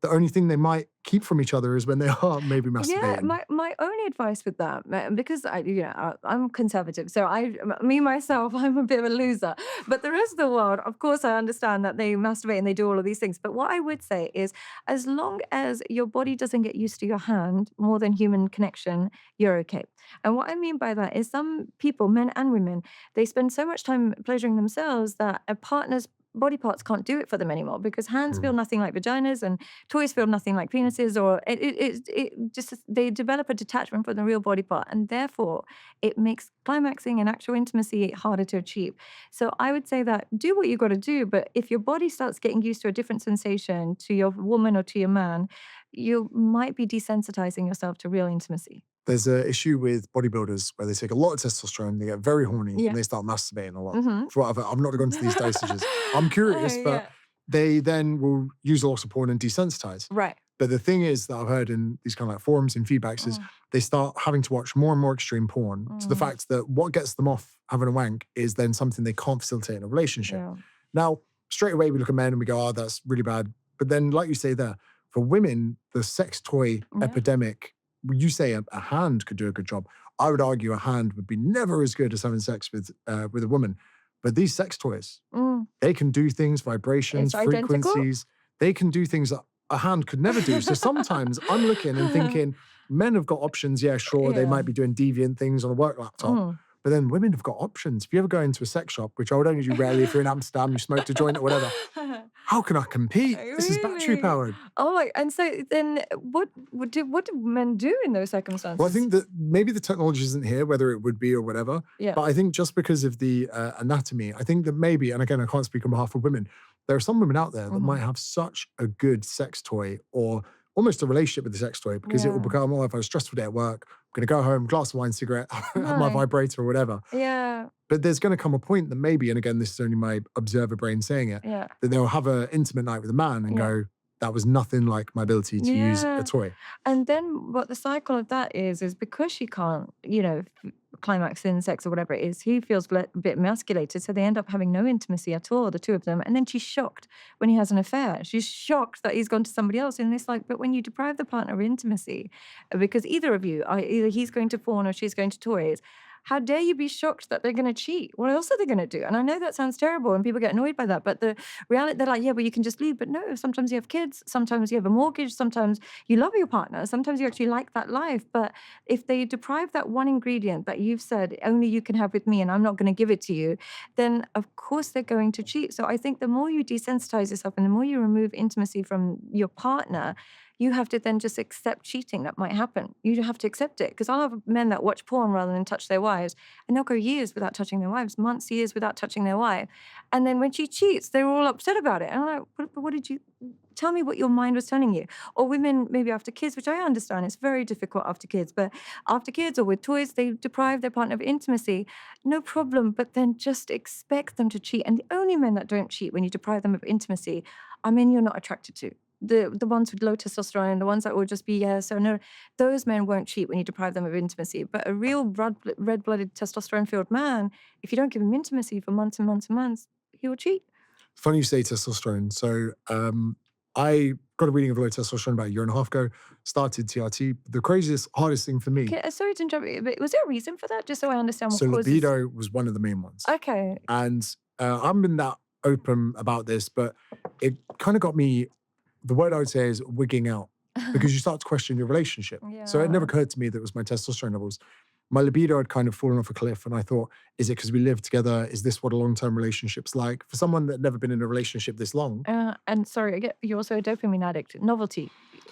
only thing they might keep from each other is when they are maybe masturbating. Yeah, my only advice with that, because I'm conservative, so myself, I'm a bit of a loser. But the rest of the world, of course, I understand that they masturbate and they do all of these things. But what I would say is, as long as your body doesn't get used to your hand more than human connection, you're okay. And what I mean by that is some people, men and women, they spend so much time pleasuring themselves that a partner's body parts can't do it for them anymore, because hands feel nothing like vaginas and toys feel nothing like penises, or it just, they develop a detachment from the real body part, and therefore it makes climaxing and actual intimacy harder to achieve. So I would say that do what you got to do, but if your body starts getting used to a different sensation to your woman or to your man, you might be desensitizing yourself to real intimacy. There's an issue with bodybuilders where they take a lot of testosterone, they get very horny, Yeah. and they start masturbating a lot. Mhm. For whatever, I'm not going to these dosages. I'm curious, Oh, but yeah. they then will use a lot of porn and desensitize. Right. But the thing is that I've heard in these kind of like forums and feedbacks is they start having to watch more and more extreme porn to the fact that what gets them off having a wank is then something they can't facilitate in a relationship. Yeah. Now, straight away we look at men and we go, oh, that's really bad. But then, like you say there, for women, the sex toy epidemic, you say a hand could do a good job. I would argue a hand would be never as good as having sex with a woman. But these sex toys, they can do things, vibrations, It's identical. frequencies. They can do things that a hand could never do. So sometimes I'm looking and thinking, men have got options. Yeah, sure, they Yeah. might be doing deviant things on a work laptop. But then women have got options. If you ever go into a sex shop, which I would only do rarely if you're in Amsterdam, you smoked a joint or whatever, how can I compete? This is battery Really? powered. Oh my! And so then, what do men do in those circumstances? Well, I think that maybe the technology isn't here, whether it would be or whatever. Yeah. But I think just because of the anatomy, I think that maybe, and again, I can't speak on behalf of women, there are some women out there that might have such a good sex toy or almost a relationship with the sex toy, because it will become, oh, if I was a stressful day at work, I'm going to go home, glass of wine, cigarette, have my Right. vibrator or whatever. Yeah, But there's going to come a point that maybe, and again, this is only my observer brain saying it, yeah. that they'll have an intimate night with a man and Yeah. go, that was nothing like my ability to use Yeah. a toy. And then what the cycle of that is because she can't, climax in sex or whatever it is, he feels a bit emasculated. So they end up having no intimacy at all, the two of them. And then she's shocked when he has an affair. She's shocked that he's gone to somebody else. And it's like, but when you deprive the partner of intimacy, because either of you, either he's going to porn or she's going to toys, how dare you be shocked that they're going to cheat? What else are they going to do? And I know that sounds terrible and people get annoyed by that, but the reality, they're like, yeah, but you can just leave. But no, sometimes you have kids, sometimes you have a mortgage, sometimes you love your partner, sometimes you actually like that life. But if they deprive that one ingredient that you've said only you can have with me and I'm not going to give it to you, then of course they're going to cheat. So I think the more you desensitize yourself and the more you remove intimacy from your partner, you have to then just accept cheating that might happen. You have to accept it. Because I'll have men that watch porn rather than touch their wives, and they'll go years without touching their wives, months, years without touching their wife. And then when she cheats, they're all upset about it. And I'm like, but what did you, tell me what your mind was telling you. Or women, maybe after kids, which I understand, it's very difficult after kids, but after kids or with toys, they deprive their partner of intimacy. No problem, but then just expect them to cheat. And the only men that don't cheat when you deprive them of intimacy are men you're not attracted to. The ones with low testosterone, the ones that will just be yes or no, those men won't cheat when you deprive them of intimacy. But a real red-blooded testosterone-filled man, if you don't give him intimacy for months and months and months, he will cheat. Funny you say testosterone. So I got a reading of low testosterone about a year and a half ago, started TRT. The craziest, hardest thing for me. Okay, sorry to interrupt you, but was there a reason for that? Just so I understand what So causes... libido was one of the main ones. Okay. And I haven't been that open about this, but it kind of got me, the word I would say is wigging out, because you start to question your relationship. So it never occurred to me that it was my testosterone levels. My libido had kind of fallen off a cliff, and I thought, is it because we live together? Is this what a long-term relationship's like? For someone that never been in a relationship this long. And sorry, you're also a dopamine addict. Novelty.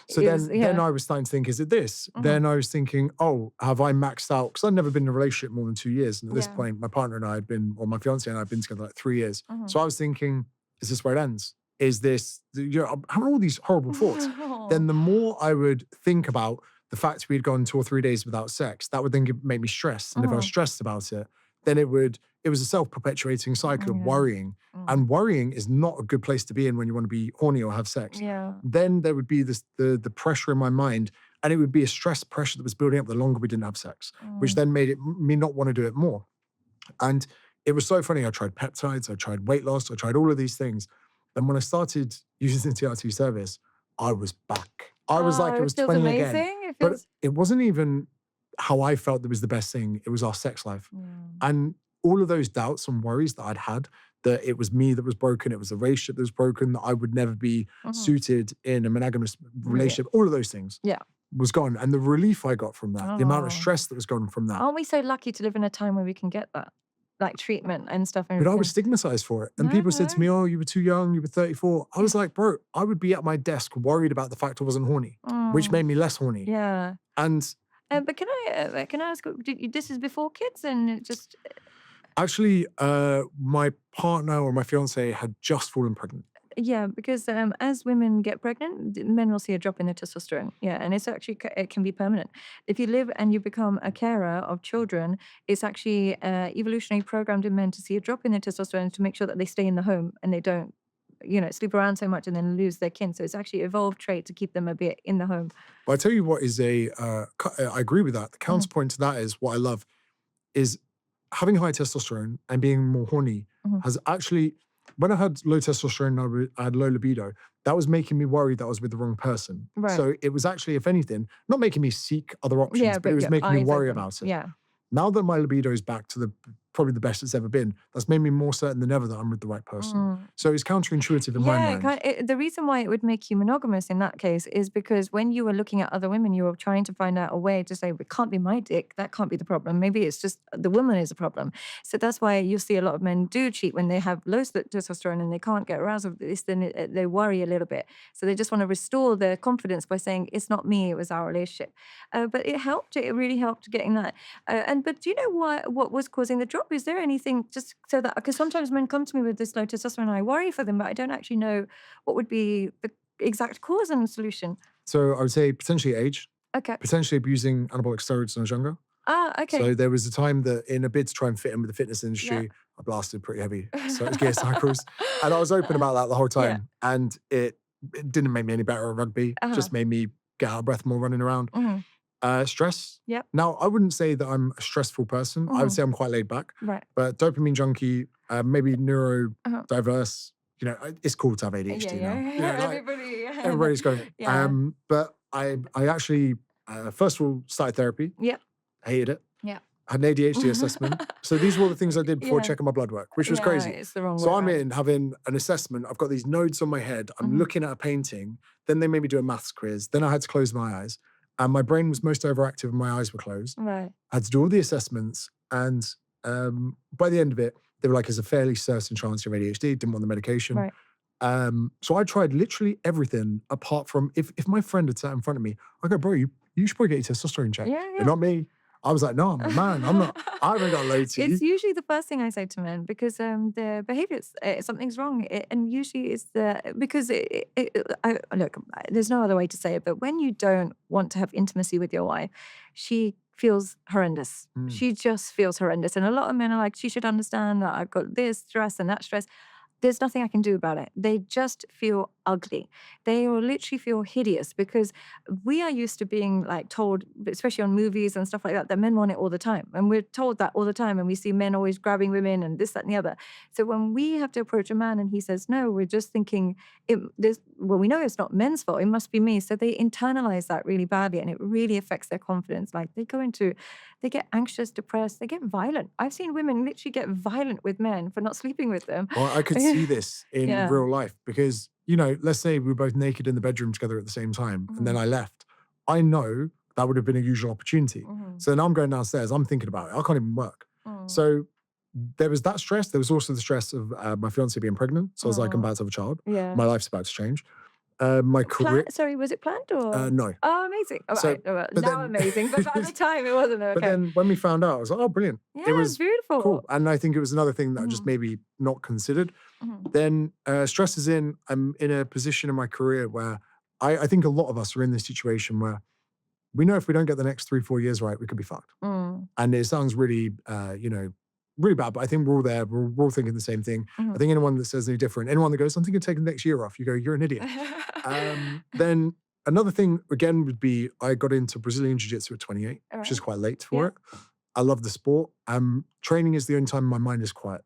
So then I was starting to think, is it this? Then I was thinking, oh, have I maxed out? Because I'd never been in a relationship more than 2 years. And at this point, my partner and I had been, or my fiance and I had been together like 3 years. So I was thinking, is this where it ends? Is this, I'm having all these horrible thoughts. Then the more I would think about the fact we'd gone 2 or 3 days without sex, that would then make me stressed. And if I was stressed about it, then it would it was a self-perpetuating cycle of worrying. Mm. And worrying is not a good place to be in when you want to be horny or have sex. Yeah. Then there would be the pressure in my mind, and it would be a stress pressure that was building up the longer we didn't have sex, which then made me not want to do it more. And it was so funny. I tried peptides, I tried weight loss, I tried all of these things. And when I started using the TRT service, I was back. I was like, it was feels 20 amazing. again. It But feels... it wasn't even how I felt that was the best thing. It was our sex life. Mm. And all of those doubts and worries that I'd had, that it was me that was broken, it was the relationship that was broken, that I would never be suited in a monogamous relationship, all of those things was gone. And the relief I got from that, the amount of stress that was gone from that. Aren't we so lucky to live in a time where we can get that? Like treatment and stuff. And But I was stigmatized for it. And people said to me, oh, you were too young, you were 34. I was like, bro, I would be at my desk worried about the fact I wasn't horny, which made me less horny. Yeah. And but can I ask, this is before kids and it just... Actually, my partner or my fiance had just fallen pregnant. Yeah, because as women get pregnant, men will see a drop in their testosterone. Yeah, and it's actually, it can be permanent. If you live and you become a carer of children, it's actually evolutionary programmed in men to see a drop in their testosterone to make sure that they stay in the home and they don't, sleep around so much and then lose their kin. So it's actually an evolved trait to keep them a bit in the home. But I tell you what is I agree with that. The counterpoint to that is what I love is having high testosterone and being more horny has actually... When I had low testosterone and I had low libido, that was making me worry that I was with the wrong person. Right. So it was actually, if anything, not making me seek other options, but it was making me worry about it. Yeah. Now that my libido is back to probably the best it's ever been, that's made me more certain than ever that I'm with the right person. So it's counterintuitive in my mind. The reason why it would make you monogamous in that case is because when you were looking at other women, you were trying to find out a way to say, it can't be my dick, that can't be the problem. Maybe it's just the woman is a problem. So that's why you see a lot of men do cheat when they have low testosterone and they can't get arousal. Then they worry a little bit. So they just want to restore their confidence by saying, it's not me, it was our relationship. But it helped, it really helped getting that. But do you know what was causing the drop? Is there anything just so that, because sometimes men come to me with this low testosterone and I worry for them, but I don't actually know what would be the exact cause and solution. So I would say potentially age. Okay. Potentially abusing anabolic steroids when I was younger. Okay. So there was a time that in a bid to try and fit in with the fitness industry, I blasted pretty heavy. So it was gear cycles. And I was open about that the whole time. Yeah. And it didn't make me any better at rugby. Just made me get out of breath more running around. Stress. Yep. Now, I wouldn't say that I'm a stressful person. I would say I'm quite laid back. Right. But dopamine junkie, maybe neurodiverse, it's cool to have ADHD now. Everybody's got it. But I actually, first of all, started therapy. Yep. Hated it. Yeah. Had an ADHD assessment. So these were all the things I did before checking my blood work, which was crazy. It's the wrong way So I'm around. in having an assessment. I've got these nodes on my head. I'm looking at a painting. Then they made me do a maths quiz. Then I had to close my eyes. And my brain was most overactive and my eyes were closed. Right. I had to do all the assessments. And by the end of it, they were like, there's a fairly certain chance you're ADHD. Didn't want the medication. Right. So I tried literally everything apart from, if my friend had sat in front of me, I go, bro, you should probably get your testosterone checked. Yeah. But not me. I was like, no, I'm a man. I haven't got low T. It's usually the first thing I say to men because their behaviors, something's wrong. And usually it's because look, there's no other way to say it, but when you don't want to have intimacy with your wife, she feels horrendous. She just feels horrendous. And a lot of men are like, she should understand that I've got this stress and that stress. There's nothing I can do about it. They just feel ugly. They will literally feel hideous because we are used to being like told, especially on movies and stuff like that men want it all the time. And we're told that all the time. And we see men always grabbing women and this, that, and the other. So when we have to approach a man and he says, no, we're just thinking, we know it's not men's fault. It must be me. So they internalize that really badly and it really affects their confidence. Like they get anxious, depressed, they get violent. I've seen women literally get violent with men for not sleeping with them. Well, I could see this in real life because, let's say we were both naked in the bedroom together at the same time and then I left. I know that would have been a usual opportunity. So then I'm going downstairs, I'm thinking about it. I can't even work. So there was that stress. There was also the stress of my fiance being pregnant. So I was like, I'm about to have a child. Yeah. My life's about to change. My career... Sorry, was it planned or? No. Oh, amazing. All So, right. Now then- amazing. But at the time it wasn't. Okay. But then when we found out, I was like, oh, brilliant. Yeah, it was beautiful. cool. And I think it was another thing that I just maybe not considered. Then stress is in. I'm in a position in my career where I think a lot of us are in this situation where we know if we don't get the next 3-4 years right, we could be fucked. And it sounds really, really bad, but I think we're all there. We're all thinking the same thing. I think anyone that says any different, anyone that goes, I'm thinking of taking the next year off, you go, you're an idiot. Then another thing, again, would be I got into Brazilian Jiu-Jitsu at 28, which is quite late for it. I love the sport. Training is the only time my mind is quiet.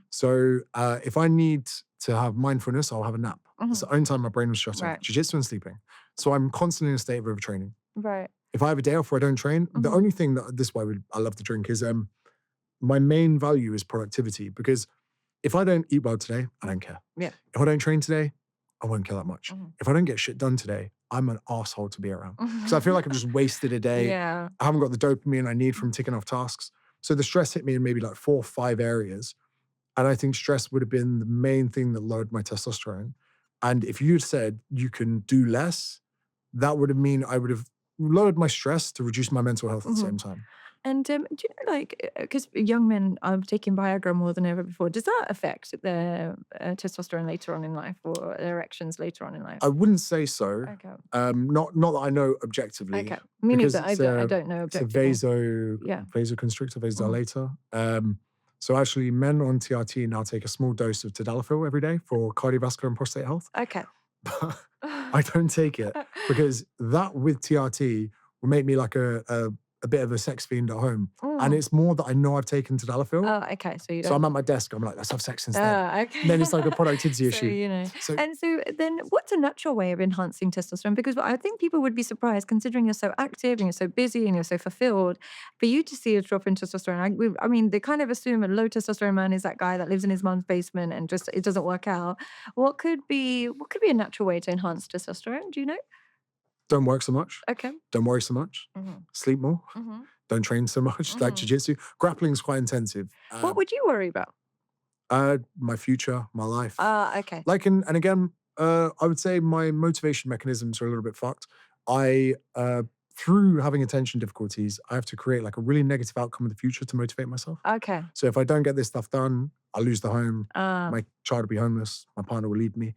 So if I need to have mindfulness, I'll have a nap. It's the only time my brain was shut off. Jiu-Jitsu and sleeping. So I'm constantly in a state of overtraining. Right. If I have a day off where I don't train, the only thing that this is why I love to drink is my main value is productivity, because if I don't eat well today, I don't care. Yeah. If I don't train today, I won't care that much. If I don't get shit done today, I'm an asshole to be around. Because I feel like I've just wasted a day. Yeah. I haven't got the dopamine I need from ticking off tasks. So the stress hit me in maybe like 4 or 5 areas. And I think stress would have been the main thing that lowered my testosterone. And if you'd said you can do less, that would have mean I would have lowered my stress to reduce my mental health at the same time. And do you know, like, because young men are taking Viagra more than ever before, does that affect their testosterone later on in life, or their erections later on in life? I wouldn't say so. Okay. Not that I know objectively. Okay. Me neither. I don't know objectively. It's a vasoconstrictor, vasodilator. So actually, men on TRT now take a small dose of tadalafil every day for cardiovascular and prostate health. Okay. But I don't take it because that with TRT will make me like a bit of a sex fiend at home. And it's more that I know I've taken tadalafil. Oh, okay. So you don't... So I'm at my desk, I'm like, let's have sex instead. Okay. And then it's like a productivity issue. You know. And so then what's a natural way of enhancing testosterone? Because I think people would be surprised, considering you're so active and you're so busy and you're so fulfilled, for you to see a drop in testosterone. I mean, they kind of assume a low testosterone man is that guy that lives in his mom's basement and just it doesn't work out. What could be a natural way to enhance testosterone? Do you know? Don't work so much. Okay. Don't worry so much. Sleep more. Don't train so much. Like jiu-jitsu. Grappling is quite intensive. What would you worry about? My future, my life. Okay. Like, and again, I would say my motivation mechanisms are a little bit fucked. Through having attention difficulties, I have to create like a really negative outcome in the future to motivate myself. Okay. So if I don't get this stuff done, I'll lose the home. My child will be homeless. My partner will leave me.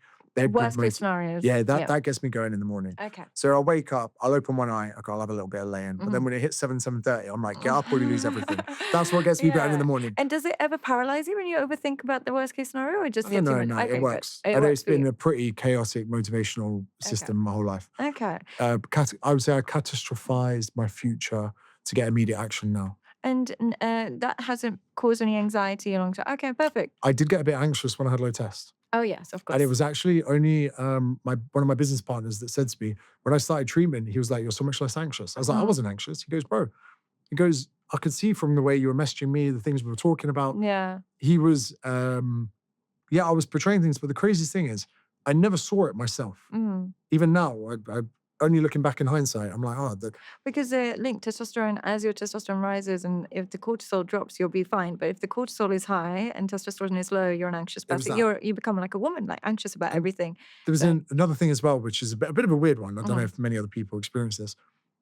Worst case scenarios. Yeah, that gets me going in the morning. Okay. So I'll wake up, I'll open one eye, okay, I'll have a little bit of lay-in. But then when it hits 7:30, I'm like, get up or you lose everything. That's what gets me going in the morning. And does it ever paralyze you when you overthink about the worst case scenario, or just No, it works. And it's been a pretty chaotic motivational system my whole life. Okay. I would say I catastrophized my future to get immediate action now. And that hasn't caused any anxiety along time. Okay, perfect. I did get a bit anxious when I had low test. Oh, yes, of course. And it was actually only one of my business partners that said to me, when I started treatment, he was like, you're so much less anxious. I was like, I wasn't anxious. He goes, bro. He goes, I could see from the way you were messaging me, the things we were talking about. Yeah. He was, I was portraying things. But the craziest thing is, I never saw it myself. Even now, I only looking back in hindsight, I'm like, because they're linked testosterone. As your testosterone rises, and if the cortisol drops, you'll be fine. But if the cortisol is high and testosterone is low, you're an anxious person. You become like a woman, like anxious about everything. There was another thing as well, which is a bit of a weird one. I don't know if many other people experience this.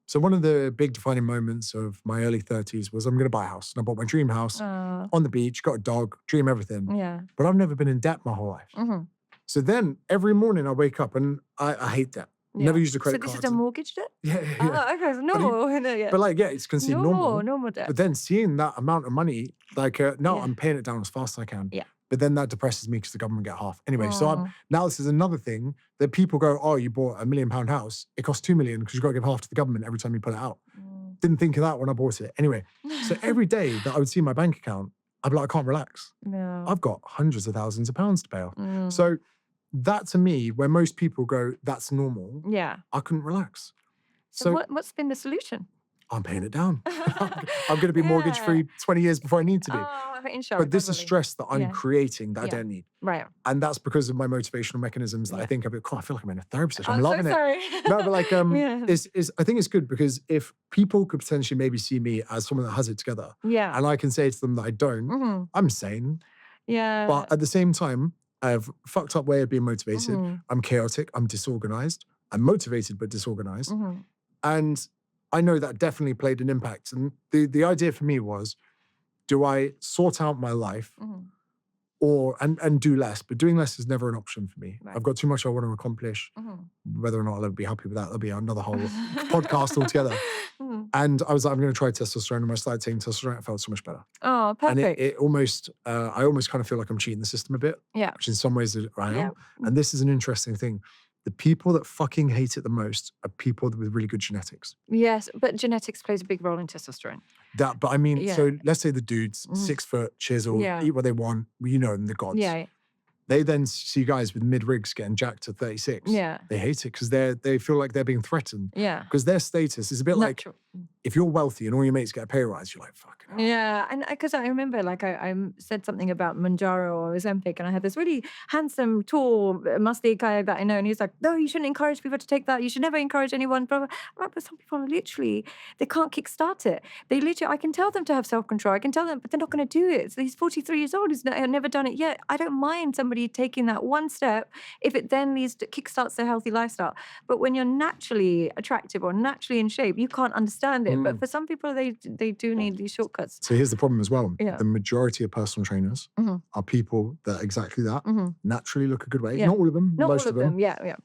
So one of the big defining moments of my early 30s was I'm going to buy a house. And I bought my dream house on the beach, got a dog, dream everything. Yeah. But I've never been in debt my whole life. So then every morning I wake up and I hate debt. Never used a credit card. So this is a mortgage debt? Yeah. Oh, okay, so normal. But like, it's considered normal debt. But then seeing that amount of money, like, I'm paying it down as fast as I can. Yeah. But then that depresses me because the government get half. Anyway, so now this is another thing that people go, oh, you bought £1 million house. It costs 2 million because you've got to give half to the government every time you put it out. Didn't think of that when I bought it. Anyway, so every day that I would see my bank account, I'd be like, I can't relax. No. I've got hundreds of thousands of pounds to pay off. So that to me, where most people go, that's normal. Yeah. I couldn't relax. So what's been the solution? I'm paying it down. I'm going to be mortgage-free 20 years before I need to be. But this is stress that I'm creating that I don't need. Right. And that's because of my motivational mechanisms that I think of it. God, I feel like I'm in a therapy session. I'm loving so sorry. it. No, but like, I think it's good because if people could potentially maybe see me as someone that has it together, and I can say to them that I don't, I'm sane. Yeah. But at the same time, I have a fucked up way of being motivated. I'm chaotic. I'm disorganized. I'm motivated but disorganized. And I know that definitely played an impact. And the idea for me was, do I sort out my life and do less? But doing less is never an option for me. Right. I've got too much I want to accomplish. Whether or not I'll ever be happy with that, that'll be another whole podcast altogether. And I was like, I'm going to try testosterone. And when I started taking testosterone, it felt so much better. Oh, And perfect. it almost, I almost kind of feel like I'm cheating the system a bit. Yeah. Which in some ways I am. Yeah. And this is an interesting thing. The people that fucking hate it the most are people with really good genetics. Yes, but genetics plays a big role in testosterone. But I mean, Yeah. so let's say the dudes, 6 foot, chiseled, Yeah. eat what they want, you know them, the gods. Yeah. They then see guys with mid-rigs getting jacked to 36. Yeah. They hate it because they feel like they're being threatened. Yeah. Because their status is a bit Natural. like, if you're wealthy and all your mates get a pay rise, you're like, fuck. Yeah, and because I remember, like, I said something about Manjaro or Ozempic, and I had this really handsome, tall, musty guy that I know, and he's like, no, you shouldn't encourage people to take that. You should never encourage anyone. Blah, blah. I'm like, but some people literally, they can't kickstart it. They literally, I can tell them to have self-control. I can tell them, but they're not going to do it. So he's 43 years old. He's never done it yet. I don't mind somebody taking that one step if it then leads to kickstarts their healthy lifestyle. But when you're naturally attractive or naturally in shape, you can't understand it. But for some people, they do need these shortcuts. So here's the problem as well. Yeah. The majority of personal trainers are people that are exactly that, naturally look a good way. Yeah. Not all of them, Not most all of them. Yeah.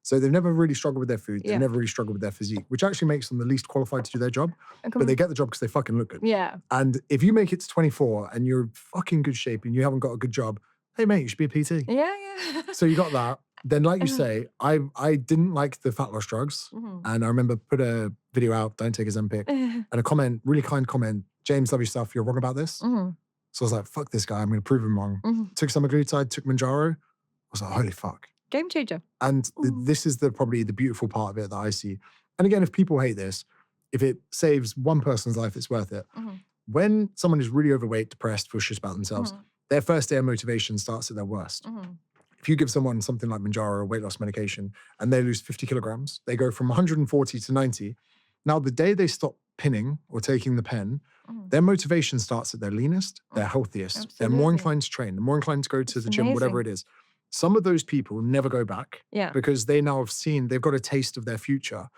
So they've never really struggled with their food. They've Yeah. never really struggled with their physique, which actually makes them the least qualified to do their job. But they get the job because they fucking look good. Yeah. And if you make it to 24 and you're fucking good shape and you haven't got a good job, hey mate, you should be a PT. Yeah. So you got that. Then, like you say, I didn't like the fat loss drugs. And I remember put a video out, don't take Ozempic, and a comment, really kind comment, James, love your stuff, you're wrong about this. So I was like, fuck this guy, I'm going to prove him wrong. Took semaglutide, took Manjaro. I was like, holy fuck. Game changer. And this is probably the beautiful part of it that I see. And again, if people hate this, if it saves one person's life, it's worth it. When someone is really overweight, depressed, feels shit about themselves, their first day of motivation starts at their worst. If you give someone something like Manjaro or weight loss medication and they lose 50 kilograms, they go from 140 to 90. Now, the day they stop pinning or taking the pen, their motivation starts at their leanest, their healthiest. Absolutely. They're more inclined to train, they're more inclined to go to the gym, whatever it is. Some of those people never go back because they now have seen, they've got a taste of their future.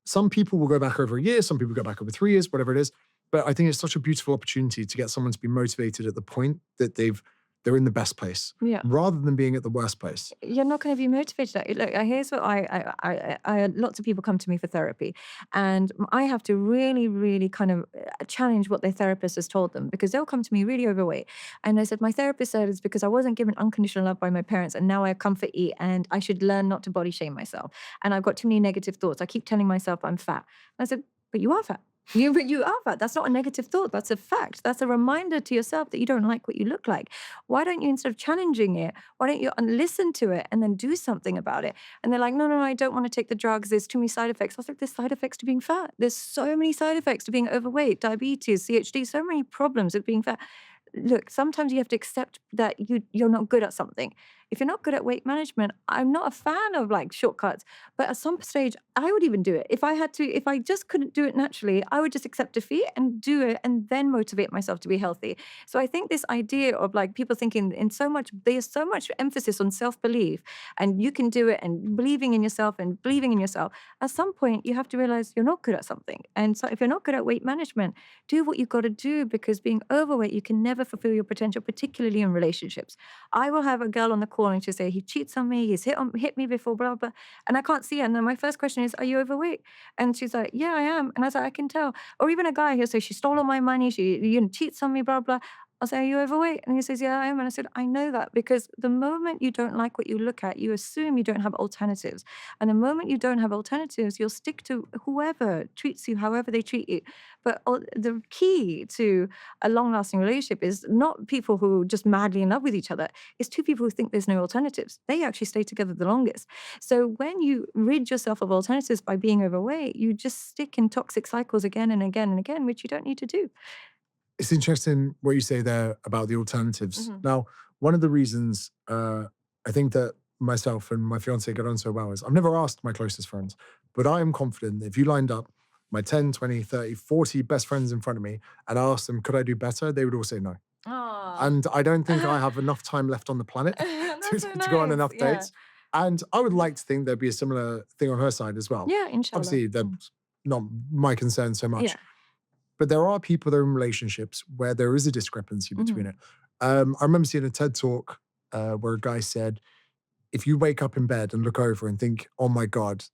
Some people will go back over a year, some people go back over 3 years, whatever it is. But I think it's such a beautiful opportunity to get someone to be motivated at the point that they're in the best place, rather than being at the worst place. You're not going to be motivated. Look, here's what I lots of people come to me for therapy, and I have to really, really kind of challenge what their therapist has told them, because they'll come to me really overweight, and they said, my therapist said it's because I wasn't given unconditional love by my parents, and now I comfort eat, and I should learn not to body shame myself, and I've got too many negative thoughts. I keep telling myself I'm fat. And I said, but you are fat. But you are fat. That's not a negative thought. That's a fact. That's a reminder to yourself that you don't like what you look like. Why don't you, instead of challenging it, why don't you listen to it and then do something about it? And they're like, no, I don't want to take the drugs. There's too many side effects. I was like, there's side effects to being fat. There's so many side effects to being overweight, diabetes, CHD, so many problems with being fat. Look, sometimes you have to accept that you're not good at something. If you're not good at weight management, I'm not a fan of like shortcuts, but at some stage, I would even do it. If I just couldn't do it naturally, I would just accept defeat and do it and then motivate myself to be healthy. So I think this idea of like people thinking there's so much emphasis on self-belief and you can do it and believing in yourself. At some point, you have to realize you're not good at something. And so if you're not good at weight management, do what you've got to do, because being overweight, you can never fulfill your potential, particularly in relationships. I will have a girl on the call and she'll say, he cheats on me, he's hit me before, blah, blah. And I can't see her. And then my first question is, are you overweight? And she's like, yeah, I am. And I was like, I can tell. Or even a guy, he'll say, she stole all my money, she cheats on me, blah, blah. I'll say, are you overweight? And he says, yeah, I am. And I said, I know that, because the moment you don't like what you look at, you assume you don't have alternatives. And the moment you don't have alternatives, you'll stick to whoever treats you, however they treat you. But the key to a long-lasting relationship is not people who are just madly in love with each other. It's two people who think there's no alternatives. They actually stay together the longest. So when you rid yourself of alternatives by being overweight, you just stick in toxic cycles again and again and again, which you don't need to do. It's interesting what you say there about the alternatives. Now, one of the reasons I think that myself and my fiance get on so well is I've never asked my closest friends, but I am confident that if you lined up my 10, 20, 30, 40 best friends in front of me and I asked them, could I do better? They would all say no. Aww. And I don't think I have enough time left on the planet to go on enough dates. And I would like to think there'd be a similar thing on her side as well. Yeah, inshallah. Obviously, that's not my concern so much. Yeah. But there are people that are in relationships where there is a discrepancy between it. I remember seeing a TED talk where a guy said, if you wake up in bed and look over and think, oh my God,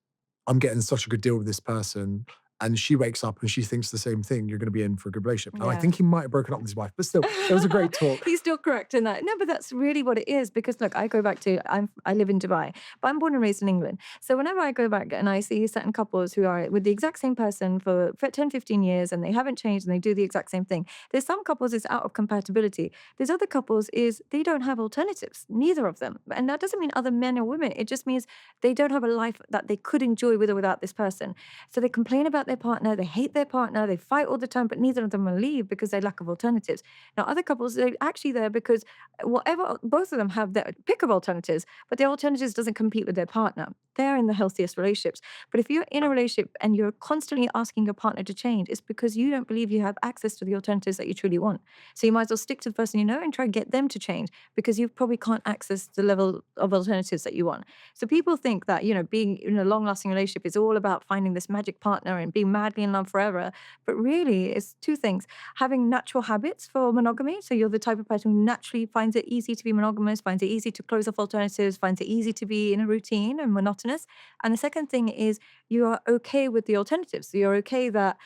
I'm getting such a good deal with this person, and she wakes up and she thinks the same thing, you're going to be in for a good relationship. Now, I Yeah. think he might have broken up with his wife, but still, it was a great talk. He's still correct in that. No, but that's really what it is. Because look, I go back to I live in Dubai, but I'm born and raised in England. So whenever I go back and I see certain couples who are with the exact same person for 10, 15 years and they haven't changed and they do the exact same thing. There's some couples it's out of compatibility. There's other couples is they don't have alternatives, neither of them. And that doesn't mean other men or women. It just means they don't have a life that they could enjoy with or without this person. So they complain about their partner, they hate their partner, they fight all the time, but neither of them will leave because they lack of alternatives. Now, other couples, they're actually there because whatever, both of them have their pick of alternatives, but their alternatives doesn't compete with their partner. They're in the healthiest relationships. But if you're in a relationship and you're constantly asking your partner to change, it's because you don't believe you have access to the alternatives that you truly want. So you might as well stick to the person you know and try to get them to change because you probably can't access the level of alternatives that you want. So people think that, being in a long-lasting relationship is all about finding this magic partner and being madly in love forever. But really, it's two things. Having natural habits for monogamy. So you're the type of person who naturally finds it easy to be monogamous, finds it easy to close off alternatives, finds it easy to be in a routine and monotonous. And the second thing is you are okay with the alternatives. So you're okay that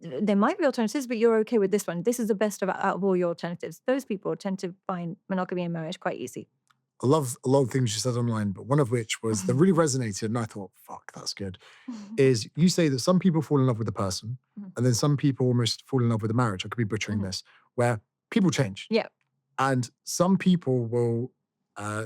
there might be alternatives, but you're okay with this one. This is the best out of all your alternatives. Those people tend to find monogamy and marriage quite easy. I love a lot of things you said online, but one of which was that really resonated, and I thought, fuck, that's good, is you say that some people fall in love with a person, and then some people almost fall in love with a marriage. I could be butchering this, where people change. Yeah. And some people will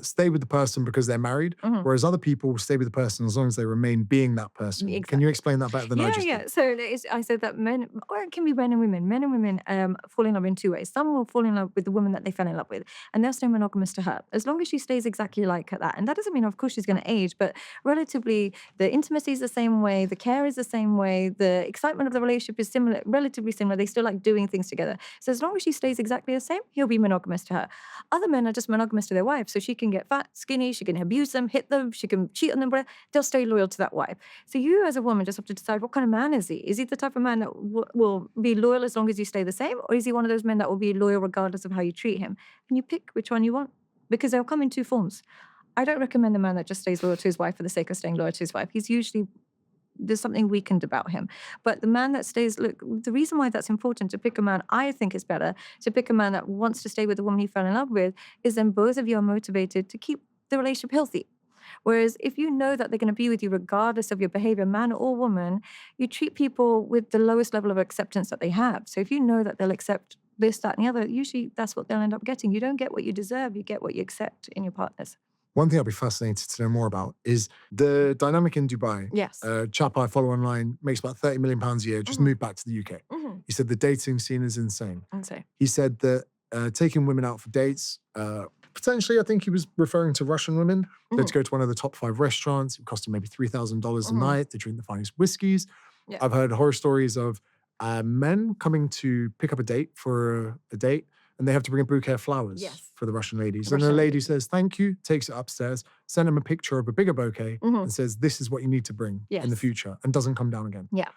stay with the person because they're married, whereas other people will stay with the person as long as they remain being that person. Exactly. Can you explain that better than I just did? So I said that men, or it can be men and women. Men and women fall in love in two ways. Some will fall in love with the woman that they fell in love with, and they'll stay monogamous to her as long as she stays exactly like that. And that doesn't mean, of course, she's going to age, but relatively, the intimacy is the same way, the care is the same way, the excitement of the relationship is similar, relatively similar. They still like doing things together. So as long as she stays exactly the same, he'll be monogamous to her. Other men are just monogamous to their wives, so she can get fat, skinny, she can abuse them, hit them, she can cheat on them, but they'll stay loyal to that wife. So you as a woman just have to decide what kind of man is he? Is he the type of man that will be loyal as long as you stay the same? Or is he one of those men that will be loyal regardless of how you treat him? And you pick which one you want because they'll come in two forms. I don't recommend the man that just stays loyal to his wife for the sake of staying loyal to his wife. He's usually, there's something weakened about him. But the man that stays, look, the reason why that's important to pick a man, I think is better, to pick a man that wants to stay with the woman he fell in love with, is then both of you are motivated to keep the relationship healthy. Whereas if you know that they're going to be with you regardless of your behavior, man or woman, you treat people with the lowest level of acceptance that they have. So if you know that they'll accept this, that, and the other, usually that's what they'll end up getting. You don't get what you deserve, you get what you accept in your partners. One thing I'd be fascinated to know more about is the dynamic in Dubai. Yes. A chap I follow online makes about £30 million a year, just moved back to the UK. He said the dating scene is insane. Insane. He said that taking women out for dates, potentially I think he was referring to Russian women. They'd go to one of the top 5 restaurants. It would cost them maybe $3,000 a night. They drink the finest whiskeys. Yeah. I've heard horror stories of men coming to pick up a date for a date, and they have to bring a bouquet of flowers for the Russian ladies. And the lady says, thank you, takes it upstairs, send them a picture of a bigger bouquet and says, this is what you need to bring in the future, and doesn't come down again. Yeah.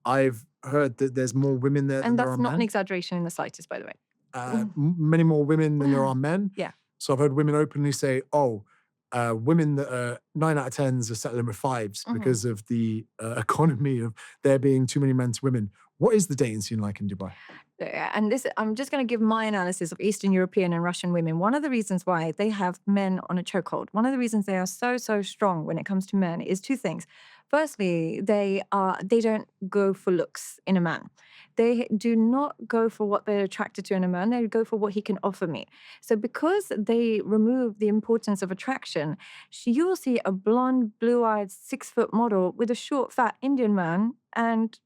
I've heard that there's more women there than there are men. And that's not an exaggeration in the slightest, by the way. Many more women than there are men. Yeah. So I've heard women openly say, women that are 9 out of 10s are settling with 5s because of the economy of there being too many men to women. What is the dating scene like in Dubai? And this, I'm just going to give my analysis of Eastern European and Russian women. One of the reasons why they have men on a chokehold, one of the reasons they are so strong when it comes to men is two things. Firstly, they don't go for looks in a man. They do not go for what they're attracted to in a man. They go for what he can offer me. So because they remove the importance of attraction, you'll see a blonde, blue-eyed, 6-foot model with a short, fat Indian man, and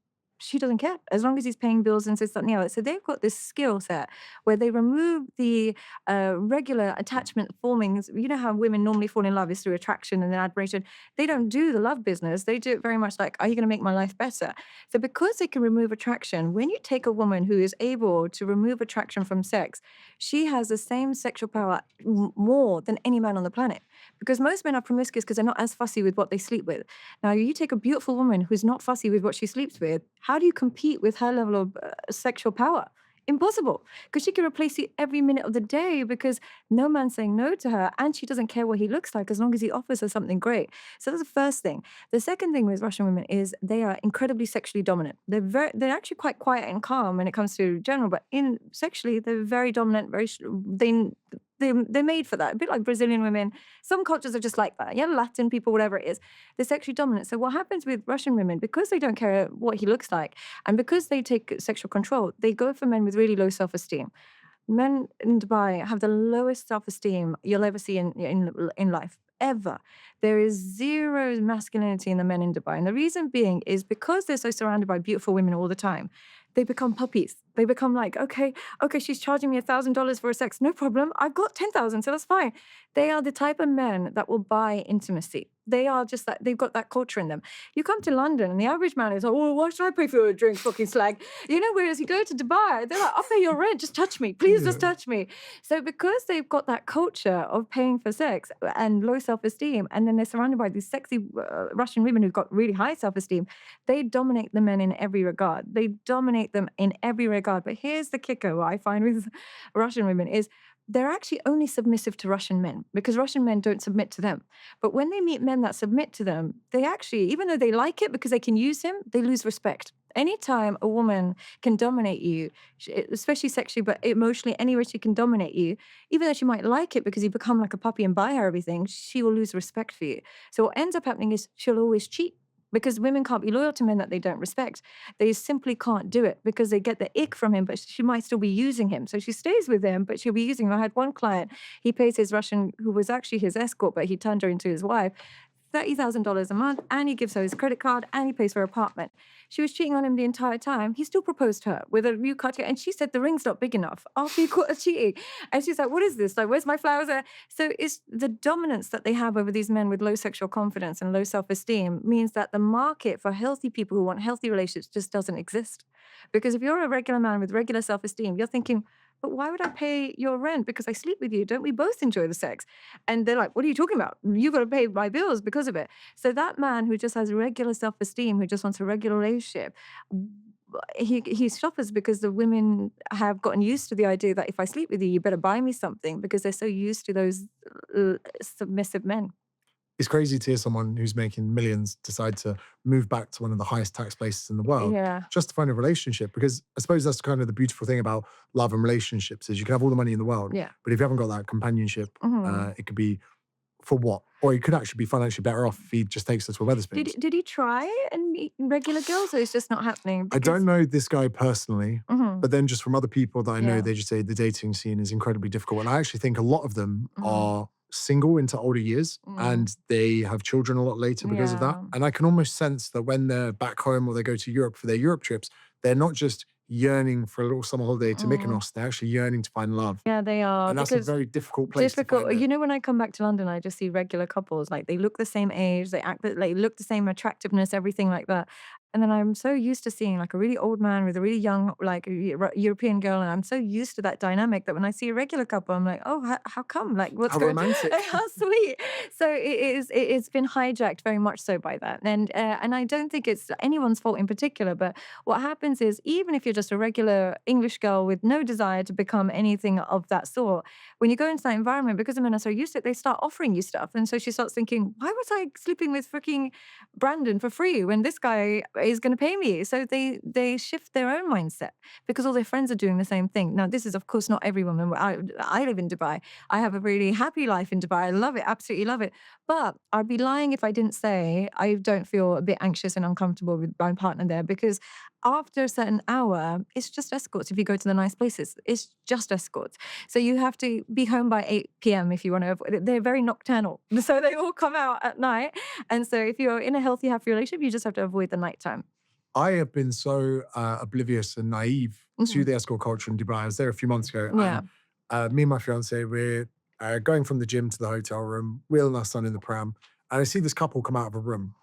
she doesn't care as long as he's paying bills and says something else. So they've got this skill set where they remove the regular attachment formings. You know how women normally fall in love is through attraction and then admiration. They don't do the love business. They do it very much like, are you going to make my life better? So because they can remove attraction, when you take a woman who is able to remove attraction from sex, she has the same sexual power more than any man on the planet. Because most men are promiscuous because they're not as fussy with what they sleep with. Now, you take a beautiful woman who's not fussy with what she sleeps with, how do you compete with her level of sexual power? Impossible, because she can replace you every minute of the day because no man's saying no to her, and she doesn't care what he looks like as long as he offers her something great. So that's the first thing. The second thing with Russian women is they are incredibly sexually dominant. They're actually quite quiet and calm when it comes to general, but in sexually they're very dominant. They're made for that. A bit like Brazilian women. Some cultures are just like that. Yeah, Latin people, whatever it is, they're sexually dominant. So what happens with Russian women, because they don't care what he looks like, and because they take sexual control, they go for men with really low self-esteem. Men in Dubai have the lowest self-esteem you'll ever see in life, ever. There is zero masculinity in the men in Dubai. And the reason being is because they're so surrounded by beautiful women all the time, they become puppies. They become like, okay, she's charging me $1,000 for a sex. No problem. I've got 10,000, so that's fine. They are the type of men that will buy intimacy. They are just that, they've got that culture in them. You come to London and the average man is like, oh, why should I pay for a drink, fucking slag? Whereas you go to Dubai, they're like, I'll pay your rent, just touch me. Please just touch me. So because they've got that culture of paying for sex and low self-esteem, and then they're surrounded by these sexy Russian women who've got really high self-esteem, they dominate the men in every regard. They dominate them in every regard. But here's the kicker, what I find with Russian women is they're actually only submissive to Russian men because Russian men don't submit to them. But when they meet men that submit to them, they actually, even though they like it because they can use him, they lose respect. Anytime a woman can dominate you, especially sexually, but emotionally, anywhere she can dominate you, even though she might like it because you become like a puppy and buy her everything, she will lose respect for you. So what ends up happening is she'll always cheat. Because women can't be loyal to men that they don't respect. They simply can't do it because they get the ick from him, but she might still be using him. So she stays with him, but she'll be using him. I had one client, he pays his Russian, who was actually his escort, but he turned her into his wife, $30,000 a month, and he gives her his credit card, and he pays for her apartment. She was cheating on him the entire time. He still proposed to her with a new cut, and she said the ring's not big enough after he caught her cheating. And she's like, what is this? Like, where's my flowers? So it's the dominance that they have over these men with low sexual confidence and low self-esteem means that the market for healthy people who want healthy relationships just doesn't exist. Because if you're a regular man with regular self-esteem, you're thinking, but why would I pay your rent? Because I sleep with you. Don't we both enjoy the sex? And they're like, what are you talking about? You've got to pay my bills because of it. So that man who just has regular self-esteem, who just wants a regular relationship, he suffers because the women have gotten used to the idea that if I sleep with you, you better buy me something because they're so used to those submissive men. It's crazy to hear someone who's making millions decide to move back to one of the highest tax places in the world just to find a relationship. Because I suppose that's kind of the beautiful thing about love and relationships is you can have all the money in the world, but if you haven't got that companionship, it could be for what? Or he could actually be financially better off if he just takes her to a Wetherspoons. Did he try and meet regular girls, or it's just not happening? I don't know this guy personally, but then just from other people that I know, they just say the dating scene is incredibly difficult. And I actually think a lot of them are single into older years and they have children a lot later because of that. And I can almost sense that when they're back home or they go to Europe for their Europe trips, they're not just yearning for a little summer holiday to Mykonos, they're actually yearning to find love. Yeah, they are. And that's a very difficult place to find it. When I come back to London, I just see regular couples, like they look the same age, they look the same attractiveness, everything like that. And then I'm so used to seeing like a really old man with a really young, like European girl. And I'm so used to that dynamic that when I see a regular couple, I'm like, oh, how come? Like, what's going on? Romantic. How sweet. So it's been hijacked very much so by that. And I don't think it's anyone's fault in particular. But what happens is, even if you're just a regular English girl with no desire to become anything of that sort, when you go into that environment, because the men are so used to it, they start offering you stuff. And so she starts thinking, why was I sleeping with freaking Brandon for free when this guy is going to pay me? So they shift their own mindset because all their friends are doing the same thing. Now, this is, of course, not every woman. I live in Dubai. I have a really happy life in Dubai. I love it, absolutely love it. But I'd be lying if I didn't say I don't feel a bit anxious and uncomfortable with my partner there, because after a certain hour, it's just escorts. If you go to the nice places, it's just escorts. So you have to be home by 8 p.m. if you want to avoid. They're very nocturnal. So they all come out at night. And so if you're in a healthy, happy relationship, you just have to avoid the nighttime. I have been so oblivious and naive to the escort culture in Dubai. I was there a few months ago. Yeah. And me and my fiance, we're going from the gym to the hotel room, wheeling our son in the pram. And I see this couple come out of a room.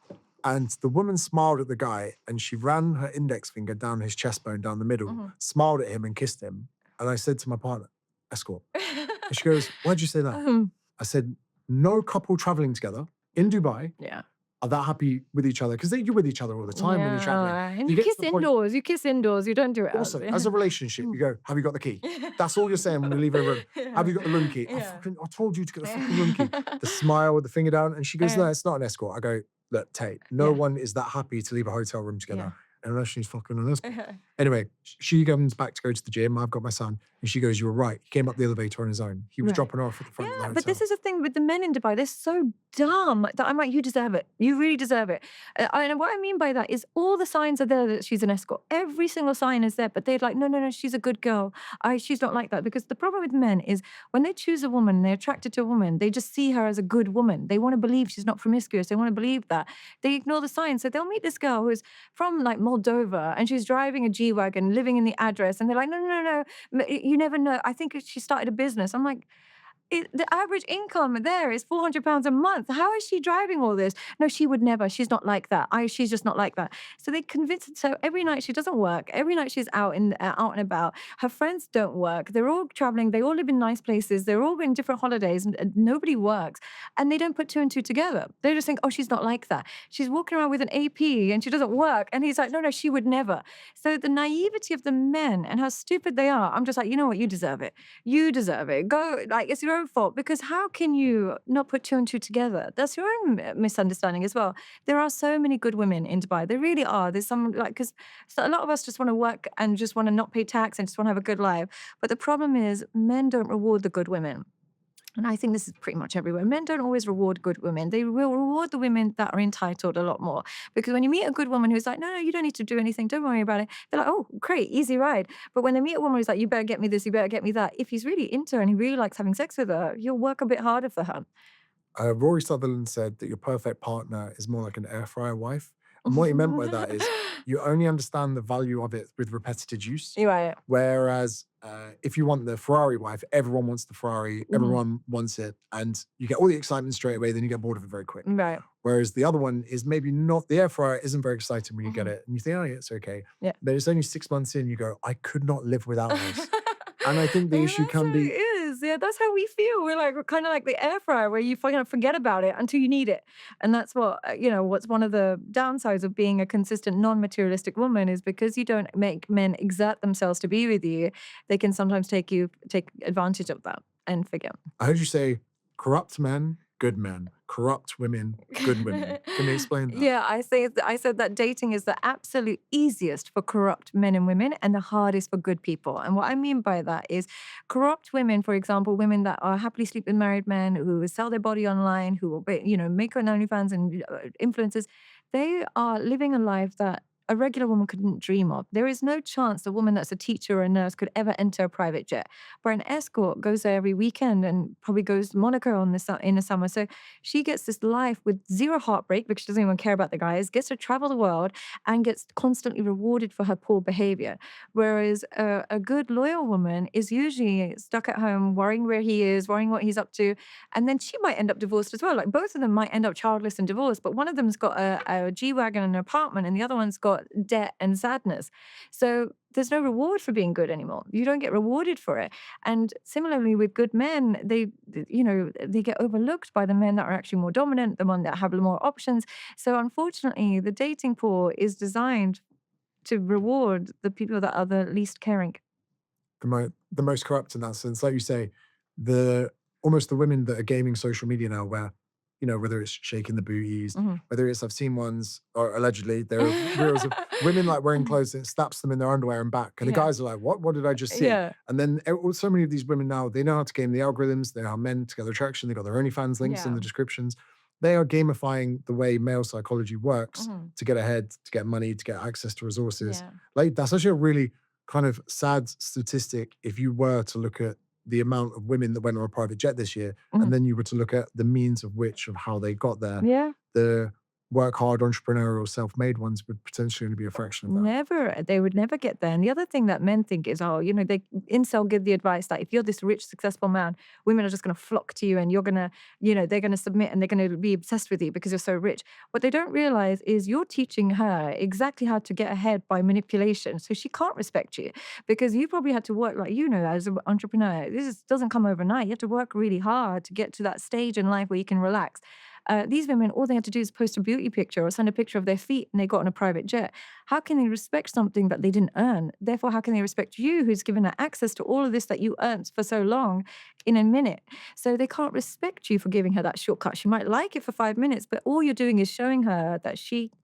And the woman smiled at the guy and she ran her index finger down his chest bone, down the middle, smiled at him and kissed him. And I said to my partner, escort. And she goes, why'd you say that? I said, no couple traveling together in Dubai are that happy with each other, because you're with each other all the time when you're traveling. Yeah, and You you get to kiss the point. indoors. You kiss indoors. You don't do it Also, out. as a relationship, you go, have you got the key? That's all you're saying when we leave a room. Have you got the room key? Yeah. I told you to get the fucking room key. The smile with the finger down. And she goes, no, Yeah. it's not an escort. I go, look, Tate, no Yeah. one is that happy to leave a hotel room together. Yeah. Unless she's fucking an escort. Anyway, she comes back to go to the gym. I've got my son. And she goes, you were right. He came up the elevator on his own. He was Right. dropping her off at the front of the Yeah, hotel. but this is the thing with the men in Dubai. They're so dumb that I'm like, you deserve it. You really deserve it. And what I mean by that is all the signs are there that she's an escort. Every single sign is there, but they're like, no, she's a good girl. She's not like that. Because the problem with men is when they choose a woman, they're attracted to a woman, they just see her as a good woman. They want to believe she's not promiscuous. They want to believe that. They ignore the signs. So they'll meet this girl who's from like Moldova and she's driving a G-Wagon, living in the address. And they're like, no. You never know. I think she started a business. I'm like, the average income there is £400 a month. How is she driving all this? No, she would never. She's not like that. She's just not like that. So they convince her. So every night she doesn't work. Every night she's out and about. Her friends don't work. They're all traveling. They all live in nice places. They're all going different holidays, and nobody works. And they don't put two and two together. They just think, oh, she's not like that. She's walking around with an AP and she doesn't work. And he's like, no, she would never. So the naivety of the men and how stupid they are. I'm just like, you know what? You deserve it. You deserve it. Go, like, it's your own fault, because how can you not put two and two together? That's your own misunderstanding as well. There are so many good women in Dubai. There really are. There's some, like, because a lot of us just want to work and just want to not pay tax and just want to have a good life. But the problem is men don't reward the good women. And I think this is pretty much everywhere. Men don't always reward good women. They will reward the women that are entitled a lot more. Because when you meet a good woman who's like, no, you don't need to do anything. Don't worry about it. They're like, oh, great, easy ride. But when they meet a woman who's like, you better get me this, you better get me that. If he's really into her and he really likes having sex with her, he'll work a bit harder for her. Rory Sutherland said that your perfect partner is more like an air fryer wife. And what he meant by that is you only understand the value of it with repetitive use. Right. Whereas if you want the Ferrari wife, everyone wants the Ferrari, everyone wants it, and you get all the excitement straight away, then you get bored of it very quick. Right. Whereas the other one is maybe not, the air fryer isn't very exciting when you get it, and you think, oh yeah, it's okay. Yeah. But it's only 6 months in, you go, I could not live without this. And I think the issue can be... It is. Yeah, that's how we feel. We're kind of like the air fryer where you forget about it until you need it. And that's what, what's one of the downsides of being a consistent non-materialistic woman is because you don't make men exert themselves to be with you, they can sometimes take advantage of that and forget. I heard you say corrupt men, good men. Corrupt women, good women. Can you explain that? Yeah, I said that dating is the absolute easiest for corrupt men and women and the hardest for good people. And what I mean by that is corrupt women, for example, women that are happily sleep with married men, who sell their body online, who will, make on OnlyFans and influencers, they are living a life that a regular woman couldn't dream of. There is no chance a woman that's a teacher or a nurse could ever enter a private jet. But an escort goes there every weekend and probably goes to Monaco in the summer. So she gets this life with zero heartbreak because she doesn't even care about the guys, gets to travel the world and gets constantly rewarded for her poor behavior. Whereas a good, loyal woman is usually stuck at home, worrying where he is, worrying what he's up to. And then she might end up divorced as well. Like both of them might end up childless and divorced, but one of them's got a G-Wagon and an apartment and the other one's got debt and sadness. So there's no reward for being good anymore. You don't get rewarded for it. And similarly with good men, they get overlooked by the men that are actually more dominant, the one that have more options. So unfortunately, the dating pool is designed to reward the people that are the least caring. The most corrupt in that sense, like you say, almost the women that are gaming social media now, where whether it's shaking the booties, whether it's, I've seen ones, or allegedly, there are reels of women like wearing clothes and it slaps them in their underwear and back. And the guys are like, what did I just see? Yeah. And then so many of these women now, they know how to game the algorithms. They know how men to get their attraction. They got their OnlyFans links in the descriptions. They are gamifying the way male psychology works to get ahead, to get money, to get access to resources. Yeah. Like that's actually a really kind of sad statistic if you were to look at the amount of women that went on a private jet this year, and then you were to look at the means of how they got there. Yeah. The work hard, entrepreneurial, self-made ones would potentially only be a fraction of that. Never. They would never get there. And the other thing that men think is, incel give the advice that if you're this rich, successful man, women are just going to flock to you and you're going to, they're going to submit and they're going to be obsessed with you because you're so rich. What they don't realize is you're teaching her exactly how to get ahead by manipulation. So she can't respect you because you probably had to work, like, as an entrepreneur. Doesn't come overnight. You have to work really hard to get to that stage in life where you can relax. These women, all they had to do is post a beauty picture or send a picture of their feet and they got on a private jet. How can they respect something that they didn't earn? Therefore, how can they respect you who's given her access to all of this that you earned for so long in a minute? So they can't respect you for giving her that shortcut. She might like it for 5 minutes, but all you're doing is showing her that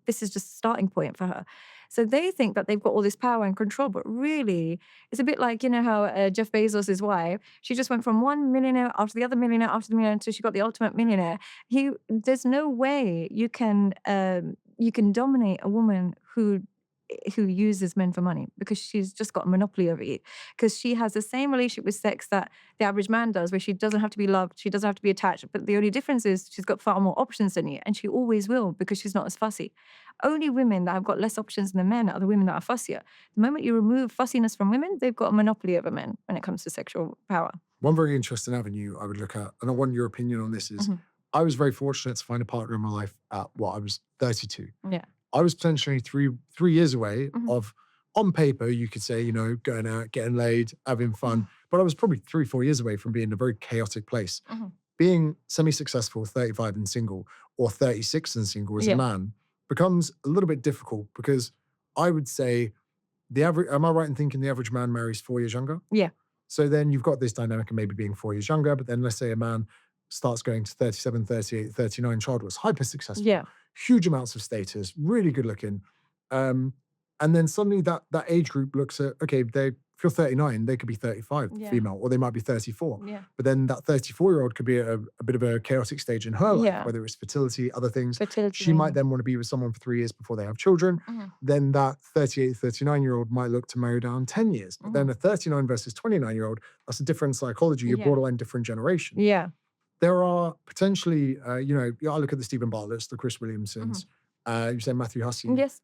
this is just a starting point for her. So they think that they've got all this power and control, but really, it's a bit like, you know, how Jeff Bezos' wife, she just went from one millionaire after the other millionaire after the millionaire until she got the ultimate millionaire. There's no way you can dominate a woman who uses men for money, because she's just got a monopoly over you. Because she has the same relationship with sex that the average man does, where she doesn't have to be loved, she doesn't have to be attached. But the only difference is she's got far more options than you, and she always will, because she's not as fussy. Only women that have got less options than men are the women that are fussier. The moment you remove fussiness from women, they've got a monopoly over men when it comes to sexual power. One very interesting avenue I would look at, and I want your opinion on this, is I was very fortunate to find a partner in my life at I was 32. Yeah. I was potentially three years away of, on paper, you could say, you know, going out, getting laid, having fun. But I was probably 3-4 years away from being in a very chaotic place. Being semi-successful, 35 and single, or 36 and single as a man becomes a little bit difficult, because I would say am I right in thinking the average man marries 4 years younger? Yeah. So then you've got this dynamic of maybe being 4 years younger, but then let's say a man starts going to 37, 38, 39, childless, hyper successful. Yeah. Huge amounts of status, really good looking. And then suddenly that age group looks at, okay, if you're 39, they could be 35, female, or they might be 34. Yeah. But then that 34-year-old could be at a bit of a chaotic stage in her life, whether it's fertility, other things. She might then want to be with someone for 3 years before they have children. Then that 38, 39-year-old might look to marry down 10 years. But then a 39 versus 29-year-old, that's a different psychology, a borderline different generation. Yeah. There are potentially, I look at the Stephen Bartletts, the Chris Williamsons, you say Matthew Hussey. Yes.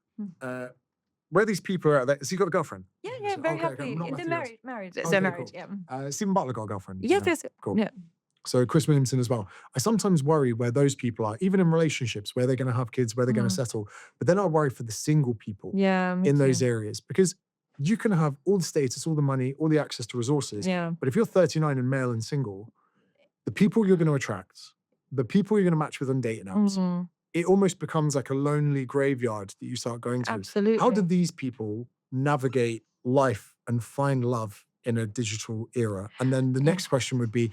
Where these people are, has he got a girlfriend? Yeah, very happy. They're married. They're Okay, married, cool. Stephen Bartlett got a girlfriend. Yes. Cool. Yeah. So Chris Williamson as well. I sometimes worry where those people are, even in relationships, where they're going to have kids, where they're going to settle. But then I worry for the single people in those areas, because you can have all the status, all the money, all the access to resources. Yeah. But if you're 39 and male and single, the people you're going to attract, the people you're going to match with on dating apps, it almost becomes like a lonely graveyard that you start going to. Absolutely. How do these people navigate life and find love in a digital era? And then the next question would be,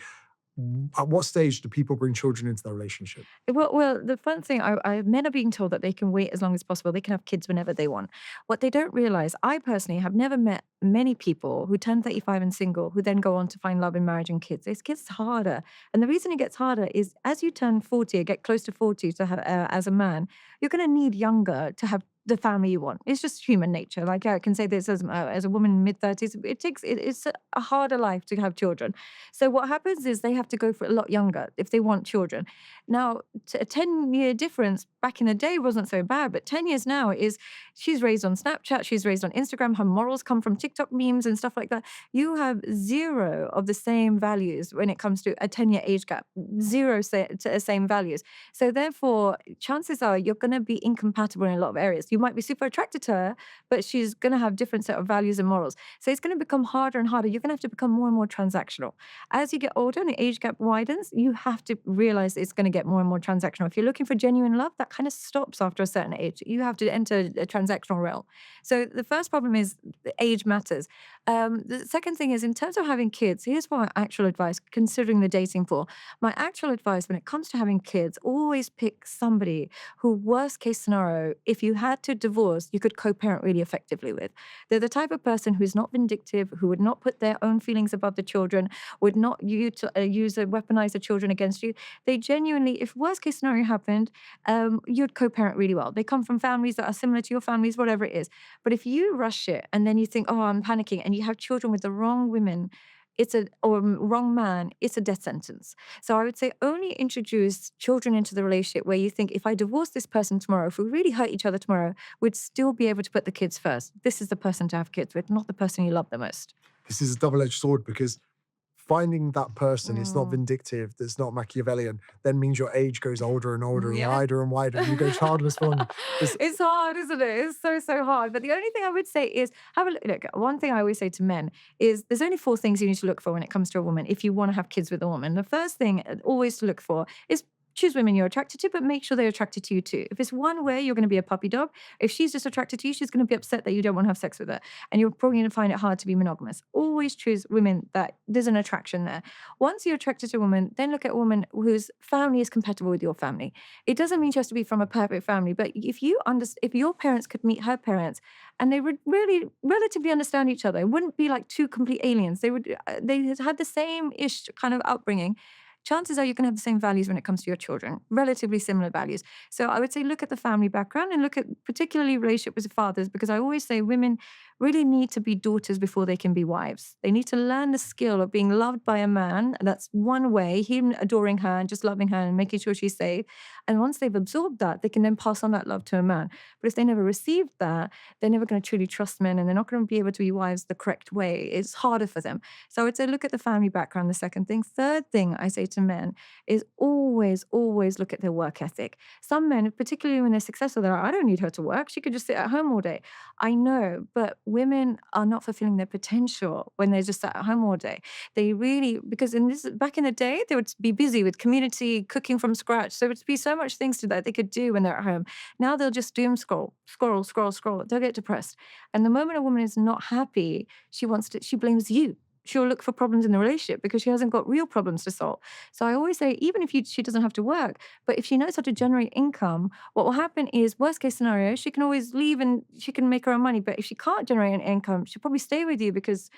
at what stage do people bring children into their relationship? Well, the fun thing, men are being told that they can wait as long as possible. They can have kids whenever they want. What they don't realize, I personally have never met many people who turn 35 and single who then go on to find love in marriage and kids. It gets harder. And the reason it gets harder is as you turn 40 or get close to 40 to have, as a man, you're going to need younger to have the family you want. It's just human nature. Like I can say this as a woman in mid-30s, it's a harder life to have children. So what happens is they have to go for a lot younger if they want children. Now, a 10-year difference back in the day wasn't so bad, but 10 years now is she's raised on Snapchat, she's raised on Instagram, her morals come from TikTok memes and stuff like that. You have zero of the same values when it comes to a 10-year age gap, zero same values. So therefore, chances are you're going to be incompatible in a lot of areas. You might be super attracted to her, but she's going to have different set of values and morals. So it's going to become harder and harder. You're going to have to become more and more transactional. As you get older and the age gap widens, you have to realize it's going to get more and more transactional. If you're looking for genuine love, that kind of stops after a certain age. You have to enter a transactional realm. So the first problem is the age matters. The second thing is, in terms of having kids, here's my actual advice, considering the dating pool. My actual advice when it comes to having kids, always pick somebody who, worst case scenario, if you had to divorce, you could co-parent really effectively with. They're the type of person who's not vindictive, who would not put their own feelings above the children, would not weaponize the children against you. They genuinely, if worst case scenario happened, you'd co-parent really well. They come from families that are similar to your families, whatever it is. But if you rush it and then you think, oh, I'm panicking, and you have children with the wrong women, or wrong man, it's a death sentence. So I would say only introduce children into the relationship where you think, if I divorce this person tomorrow, if we really hurt each other tomorrow, we'd still be able to put the kids first. This is the person to have kids with, not the person you love the most. This is a double-edged sword, because finding that person that's not vindictive, that's not Machiavellian, then means your age goes older and older and wider and wider, and you go childless one. It's hard, isn't it? It's so hard. But the only thing I would say is, have a look. One thing I always say to men is, there's only 4 things you need to look for when it comes to a woman if you want to have kids with a woman. The first thing always to look for is choose women you're attracted to, but make sure they're attracted to you too. If it's one way, you're going to be a puppy dog. If she's just attracted to you, she's going to be upset that you don't want to have sex with her. And you're probably going to find it hard to be monogamous. Always choose women that there's an attraction there. Once you're attracted to a woman, then look at a woman whose family is compatible with your family. It doesn't mean she has to be from a perfect family, but if your parents could meet her parents and they would really relatively understand each other, it wouldn't be like two complete aliens. They had the same-ish kind of upbringing. Chances are you're going to have the same values when it comes to your children, relatively similar values. So I would say look at the family background and look at particularly relationship with fathers, because I always say women really need to be daughters before they can be wives. They need to learn the skill of being loved by a man. And that's one way, him adoring her and just loving her and making sure she's safe. And once they've absorbed that, they can then pass on that love to a man. But if they never received that, they're never going to truly trust men and they're not going to be able to be wives the correct way. It's harder for them. So I would say look at the family background, the second thing. Third thing I say to men is always look at their work ethic. Some men, particularly when they're successful, they're like, I don't need her to work. She could just sit at home all day. I know, but women are not fulfilling their potential when they're just sat at home all day. They really, because back in the day, they would be busy with community, cooking from scratch. So there would be so much things that they could do when they're at home. Now they'll just doom scroll. They'll get depressed. And the moment a woman is not happy, she blames you. She'll look for problems in the relationship because she hasn't got real problems to solve. So I always say, even if she doesn't have to work, but if she knows how to generate income, what will happen is, worst case scenario, she can always leave and she can make her own money. But if she can't generate an income, she'll probably stay with you because,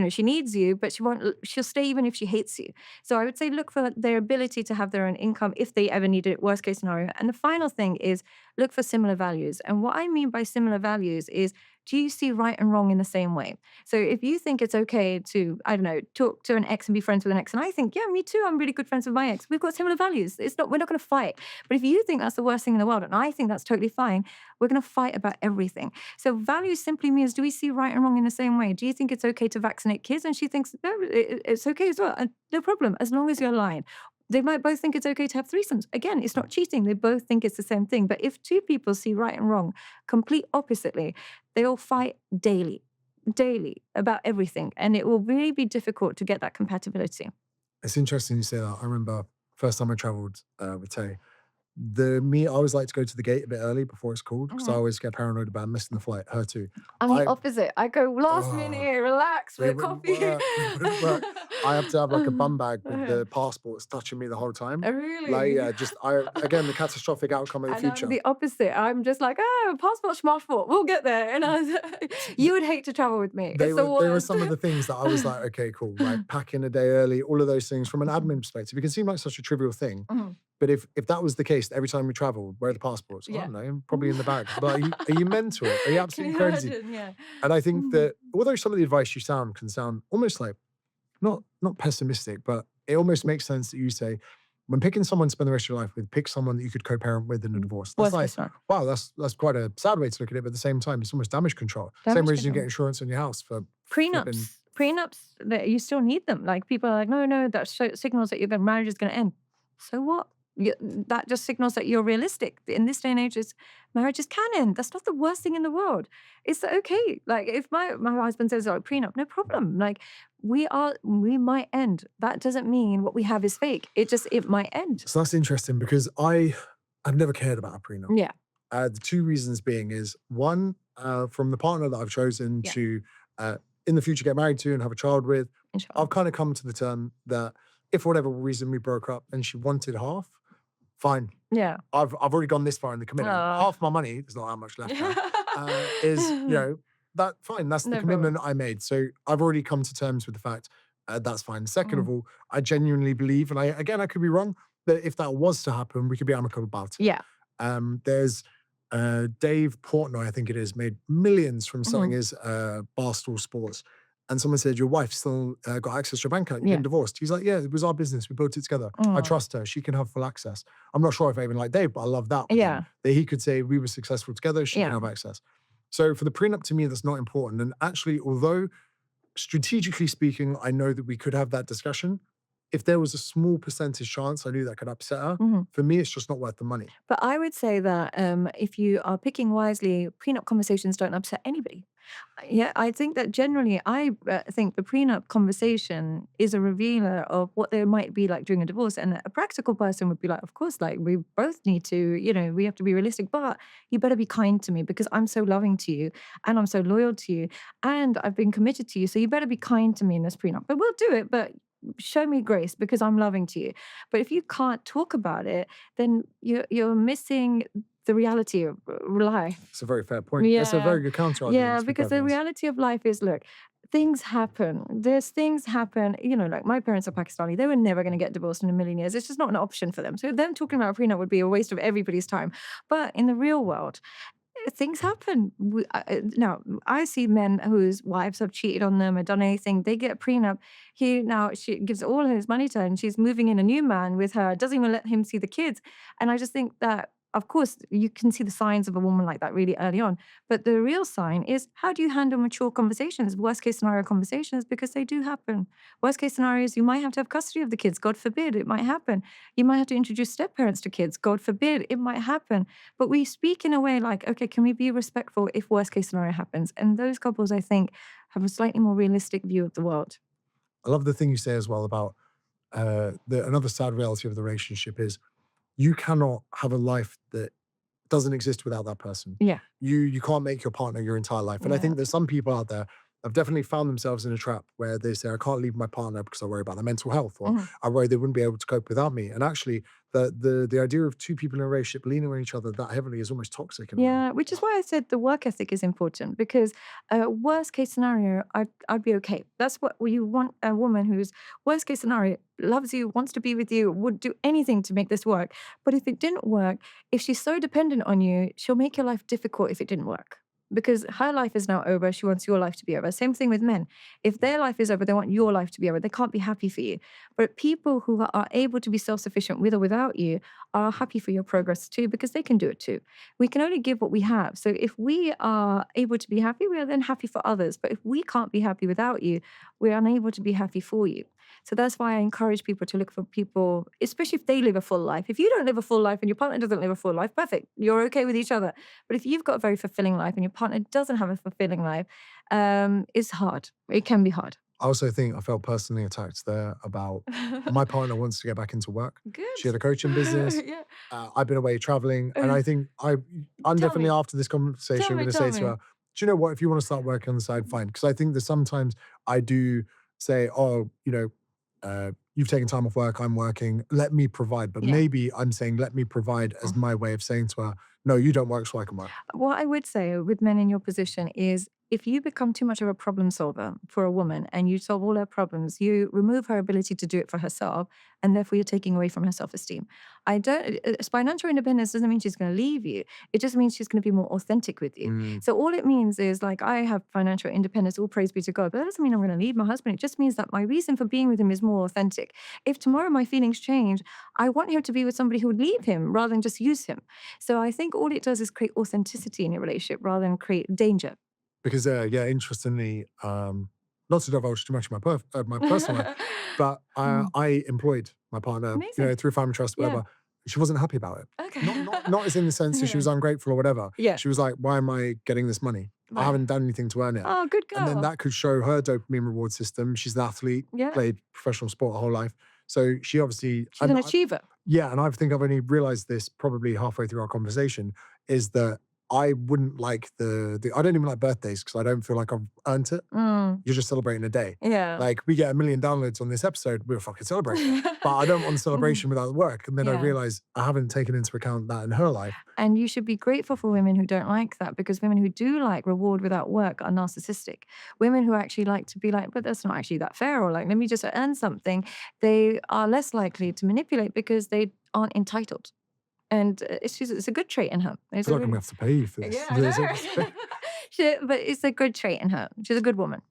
she needs you, but she'll stay even if she hates you. So I would say look for their ability to have their own income if they ever need it, worst case scenario. And the final thing is look for similar values. And what I mean by similar values is, do you see right and wrong in the same way? So if you think it's okay to, I don't know, talk to an ex and be friends with an ex, and I think, yeah, me too, I'm really good friends with my ex. We've got similar values. We're not going to fight. But if you think that's the worst thing in the world, and I think that's totally fine, we're going to fight about everything. So values simply means, do we see right and wrong in the same way? Do you think it's okay to vaccinate kids? And she thinks, no, it's okay as well. And no problem, as long as you're aligned. They might both think it's okay to have threesomes. Again, it's not cheating. They both think it's the same thing. But if two people see right and wrong complete oppositely, they all fight daily about everything. And it will really be difficult to get that compatibility. It's interesting you say that. I remember first time I traveled with Tay, I always like to go to the gate a bit early before it's called because I always get paranoid about missing the flight. Her too. I'm the opposite. I go last minute, relax with coffee. It work. I have to have like a bum bag with the passports touching me the whole time. Oh, really? Like, yeah, again, the catastrophic outcome of the future. I'm the opposite. I'm just like, passport, we'll get there. And you would hate to travel with me. They were some of the things that I was like, okay, cool. Like packing a day early, all of those things from an admin perspective. It can seem like such a trivial thing. But if that was the case, every time we travel, where are the passports? Yeah. I don't know, probably in the bag. But are you mental? Are you absolutely crazy? Imagine? Yeah. And I think that although some of the advice you can sound almost like, not pessimistic, but it almost makes sense that you say, when picking someone to spend the rest of your life with, pick someone that you could co-parent with in a divorce. That's wow, that's quite a sad way to look at it, but at the same time, it's almost damage control. Same reason you get insurance on your house for prenups. Prenups, you still need them. Like people are like, no, that signals that your marriage is going to end. So what? That just signals that you're realistic. In this day and age, marriages can end. That's not the worst thing in the world. It's okay. Like if my husband says, prenup, no problem. Like we might end. That doesn't mean what we have is fake. It might end. So that's interesting because I've never cared about a prenup. Yeah. The two reasons being is one, from the partner that I've chosen to in the future get married to and have a child with, I've kind of come to the term that if for whatever reason we broke up and she wanted half, fine. Yeah. I've already gone this far in the commitment. Half my money, there's not that much left now, is, that fine. That's the commitment I made. So I've already come to terms with the fact that's fine. Second of all, I genuinely believe, and I could be wrong, that if that was to happen, we could be amicable about it. Yeah. There's Dave Portnoy, I think it is, made millions from selling his Barstool Sports. And someone said, your wife still got access to your bank account, you've been divorced. He's like, yeah, it was our business. We built it together. I trust her. She can have full access. I'm not sure if I even like Dave, but I love that. Yeah. That he could say we were successful together, she can have access. So for the prenup, to me, that's not important. And actually, although strategically speaking, I know that we could have that discussion, if there was a small percentage chance I knew that could upset her, for me, it's just not worth the money. But I would say that if you are picking wisely, prenup conversations don't upset anybody. Yeah, I think that generally, I think the prenup conversation is a revealer of what there might be like during a divorce. And a practical person would be like, of course, like we both need to, we have to be realistic, but you better be kind to me because I'm so loving to you and I'm so loyal to you and I've been committed to you. So you better be kind to me in this prenup. But we'll do it, but show me grace because I'm loving to you. But if you can't talk about it, then you're missing the reality of life. It's a very fair point. That's a very good counter argument. Yeah, because the reality of life is, look, things happen. There's things happen. Like my parents are Pakistani. They were never going to get divorced in a million years. It's just not an option for them. So them talking about a prenup would be a waste of everybody's time. But in the real world, things happen. Now, I see men whose wives have cheated on them or done anything. They get a prenup. She gives all his money to her and she's moving in a new man with her, doesn't even let him see the kids. And I just think that, of course, you can see the signs of a woman like that really early on. But the real sign is, how do you handle mature conversations, worst case scenario conversations, because they do happen. Worst case scenarios, you might have to have custody of the kids. God forbid, it might happen. You might have to introduce step parents to kids. God forbid, it might happen. But we speak in a way like, okay, can we be respectful if worst case scenario happens? And those couples, I think, have a slightly more realistic view of the world. I love the thing you say as well about another sad reality of the relationship is you cannot have a life that doesn't exist without that person. Yeah. You can't make your partner your entire life. And I think there's some people out there have definitely found themselves in a trap where they say, I can't leave my partner because I worry about their mental health, or I worry they wouldn't be able to cope without me. And actually, the idea of two people in a relationship leaning on each other that heavily is almost toxic. Yeah, which is why I said the work ethic is important, because worst case scenario, I'd be okay. That's what you want, a woman who's worst case scenario, loves you, wants to be with you, would do anything to make this work. But if it didn't work, if she's so dependent on you, she'll make your life difficult if it didn't work. Because her life is now over, she wants your life to be over. Same thing with men. If their life is over, they want your life to be over. They can't be happy for you. But people who are able to be self-sufficient with or without you are happy for your progress too, because they can do it too. We can only give what we have. So if we are able to be happy, we are then happy for others. But if we can't be happy without you, we're unable to be happy for you. So that's why I encourage people to look for people, especially if they live a full life. If you don't live a full life and your partner doesn't live a full life, perfect. You're okay with each other. But if you've got a very fulfilling life and your partner doesn't have a fulfilling life, it's hard. It can be hard. I also think I felt personally attacked there about my partner wants to get back into work. Good. She had a coaching business. Yeah. I've been away traveling. And I think I'm definitely after this conversation, I'm going to say to her, do you know what? If you want to start working on the side, fine. Because I think that sometimes I do say, you've taken time off work, I'm working, let me provide. But maybe I'm saying, let me provide as my way of saying to her, no, you don't work so I can work. What I would say with men in your position is, if you become too much of a problem solver for a woman and you solve all her problems, you remove her ability to do it for herself, and therefore you're taking away from her self-esteem. Financial independence doesn't mean she's going to leave you. It just means she's going to be more authentic with you. So all it means is, like, I have financial independence, all praise be to God, but that doesn't mean I'm going to leave my husband. It just means that my reason for being with him is more authentic. If tomorrow my feelings change, I want him to be with somebody who would leave him rather than just use him. So I think all it does is create authenticity in your relationship rather than create danger. Because, interestingly, not to divulge too much of my personal life, but I employed my partner, through family trust, whatever. Yeah. She wasn't happy about it. Okay. Not as in the sense that she was ungrateful or whatever. Yeah. She was like, why am I getting this money? I haven't done anything to earn it. Oh, good girl. And then that could show her dopamine reward system. She's an athlete, played professional sport her whole life. So she obviously... She's an achiever. Yeah, and I think I've only realized this probably halfway through our conversation, is that I wouldn't like I don't even like birthdays because I don't feel like I've earned it. You're just celebrating a day. Yeah. Like, we get 1 million downloads on this episode, we're fucking celebrating. But I don't want the celebration without the work. And then I realize I haven't taken into account that in her life. And you should be grateful for women who don't like that, because women who do like reward without work are narcissistic. Women who actually like to be like, but that's not actually that fair, or like, let me just earn something, they are less likely to manipulate because they aren't entitled. And it's a good trait in her. I feel like I'm going to have to pay you for this. Yeah, I know. But it's a good trait in her. She's a good woman.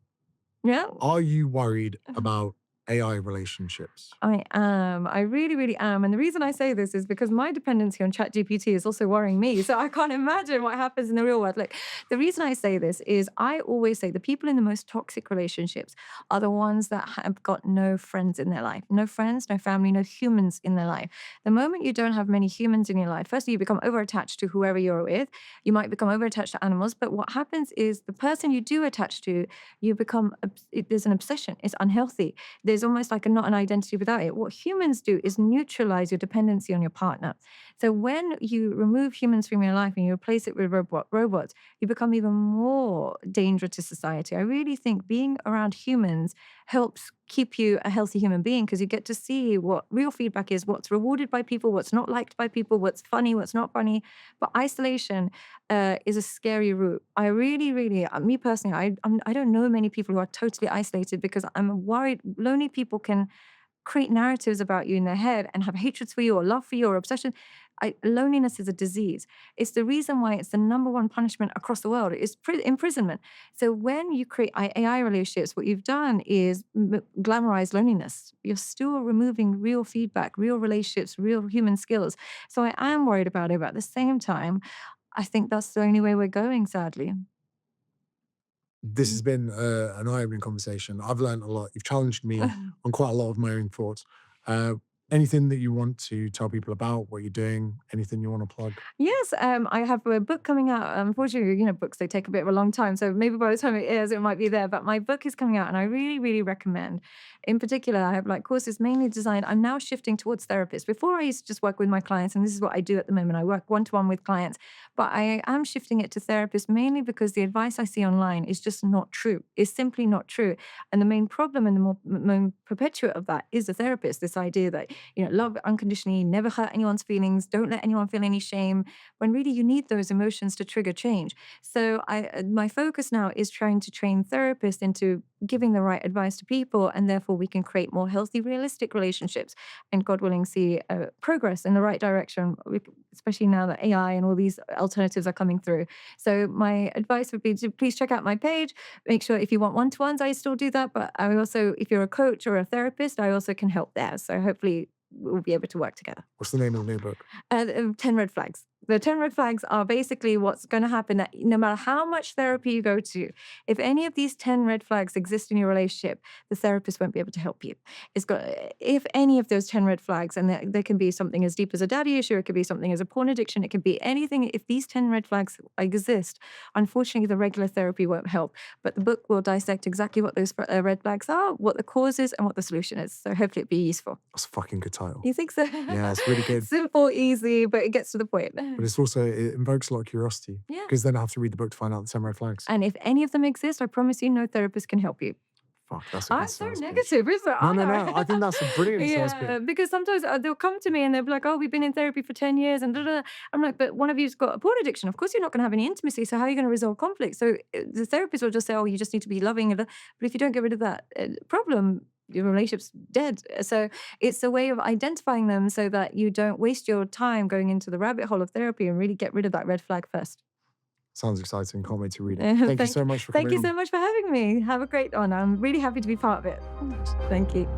Yeah. Are you worried about AI relationships? I am. I really, really am. And the reason I say this is because my dependency on ChatGPT is also worrying me. So I can't imagine what happens in the real world. Like, the reason I say this is I always say the people in the most toxic relationships are the ones that have got no friends in their life, no friends, no family, no humans in their life. The moment you don't have many humans in your life, firstly, you become over attached to whoever you're with. You might become over attached to animals. But what happens is the person you do attach to, you become, there's an obsession. It's unhealthy. There's almost like not an identity without it. What humans do is neutralize your dependency on your partner. So when you remove humans from your life and you replace it with robots, you become even more dangerous to society. I really think being around humans helps keep you a healthy human being because you get to see what real feedback is, what's rewarded by people, what's not liked by people, what's funny, what's not funny. But isolation is a scary route. I really, really, me personally, I don't know many people who are totally isolated because I'm worried lonely people can create narratives about you in their head and have hatreds for you or love for you or obsession. Loneliness is a disease. It's the reason why it's the number one punishment across the world. It's imprisonment. So when you create AI relationships, what you've done is glamorize loneliness. You're still removing real feedback, real relationships, real human skills. So I am worried about it, but at the same time, I think that's the only way we're going, sadly. This has been an eye-opening conversation. I've learned a lot. You've challenged me on quite a lot of my own thoughts. Uh, Anything that you want to tell people about, what you're doing, anything you want to plug? Yes, I have a book coming out. Unfortunately, books, they take a bit of a long time. So maybe by the time it airs, it might be there. But my book is coming out and I really, really recommend. In particular, I have like courses mainly designed. I'm now shifting towards therapists. Before I used to just work with my clients, and this is what I do at the moment. I work one-to-one with clients, but I am shifting it to therapists mainly because the advice I see online is just not true. It's simply not true. And the main problem and the main perpetuate of that is the therapist, this idea that love unconditionally, never hurt anyone's feelings, don't let anyone feel any shame, when really you need those emotions to trigger change. So my focus now is trying to train therapists into giving the right advice to people, and therefore we can create more healthy, realistic relationships, and God willing, see progress in the right direction, especially now that AI and all these alternatives are coming through. So my advice would be to please check out my page. Make sure if you want one-to-ones, I still do that, but I also, if you're a coach or a therapist, I also can help there. So hopefully we'll be able to work together. What's the name of the new book? 10 red flags. The 10 red flags are basically what's going to happen that no matter how much therapy you go to, if any of these 10 red flags exist in your relationship, the therapist won't be able to help you. If any of those 10 red flags, and there can be something as deep as a daddy issue, it could be something as a porn addiction, it could be anything. If these 10 red flags exist, unfortunately, the regular therapy won't help. But the book will dissect exactly what those red flags are, what the cause is, and what the solution is. So hopefully it'll be useful. That's a fucking good title. You think so? Yeah, it's really good. Simple, easy, but it gets to the point. But it's also, it invokes a lot of curiosity. Yeah. Because then I have to read the book to find out the 10 red flags. And if any of them exist, I promise you, no therapist can help you. Fuck, that's a good I'm so sales pitch. negative, isn't it? No. I think that's a brilliant sales Yeah, pitch. because sometimes they'll come to me and they'll be like, "Oh, we've been in therapy for 10 years," and da, da, da. I'm like, "But one of you's got a porn addiction. Of course, you're not going to have any intimacy. So how are you going to resolve conflict?" So the therapist will just say, "Oh, you just need to be loving," but if you don't get rid of that problem, your relationship's dead. So it's a way of identifying them so that you don't waste your time going into the rabbit hole of therapy and really get rid of that red flag first. Sounds exciting. Can't wait to read it. Thank you so much for coming Thank you on. so much for having me. Have a great one. I'm really happy to be part of it. Thank you.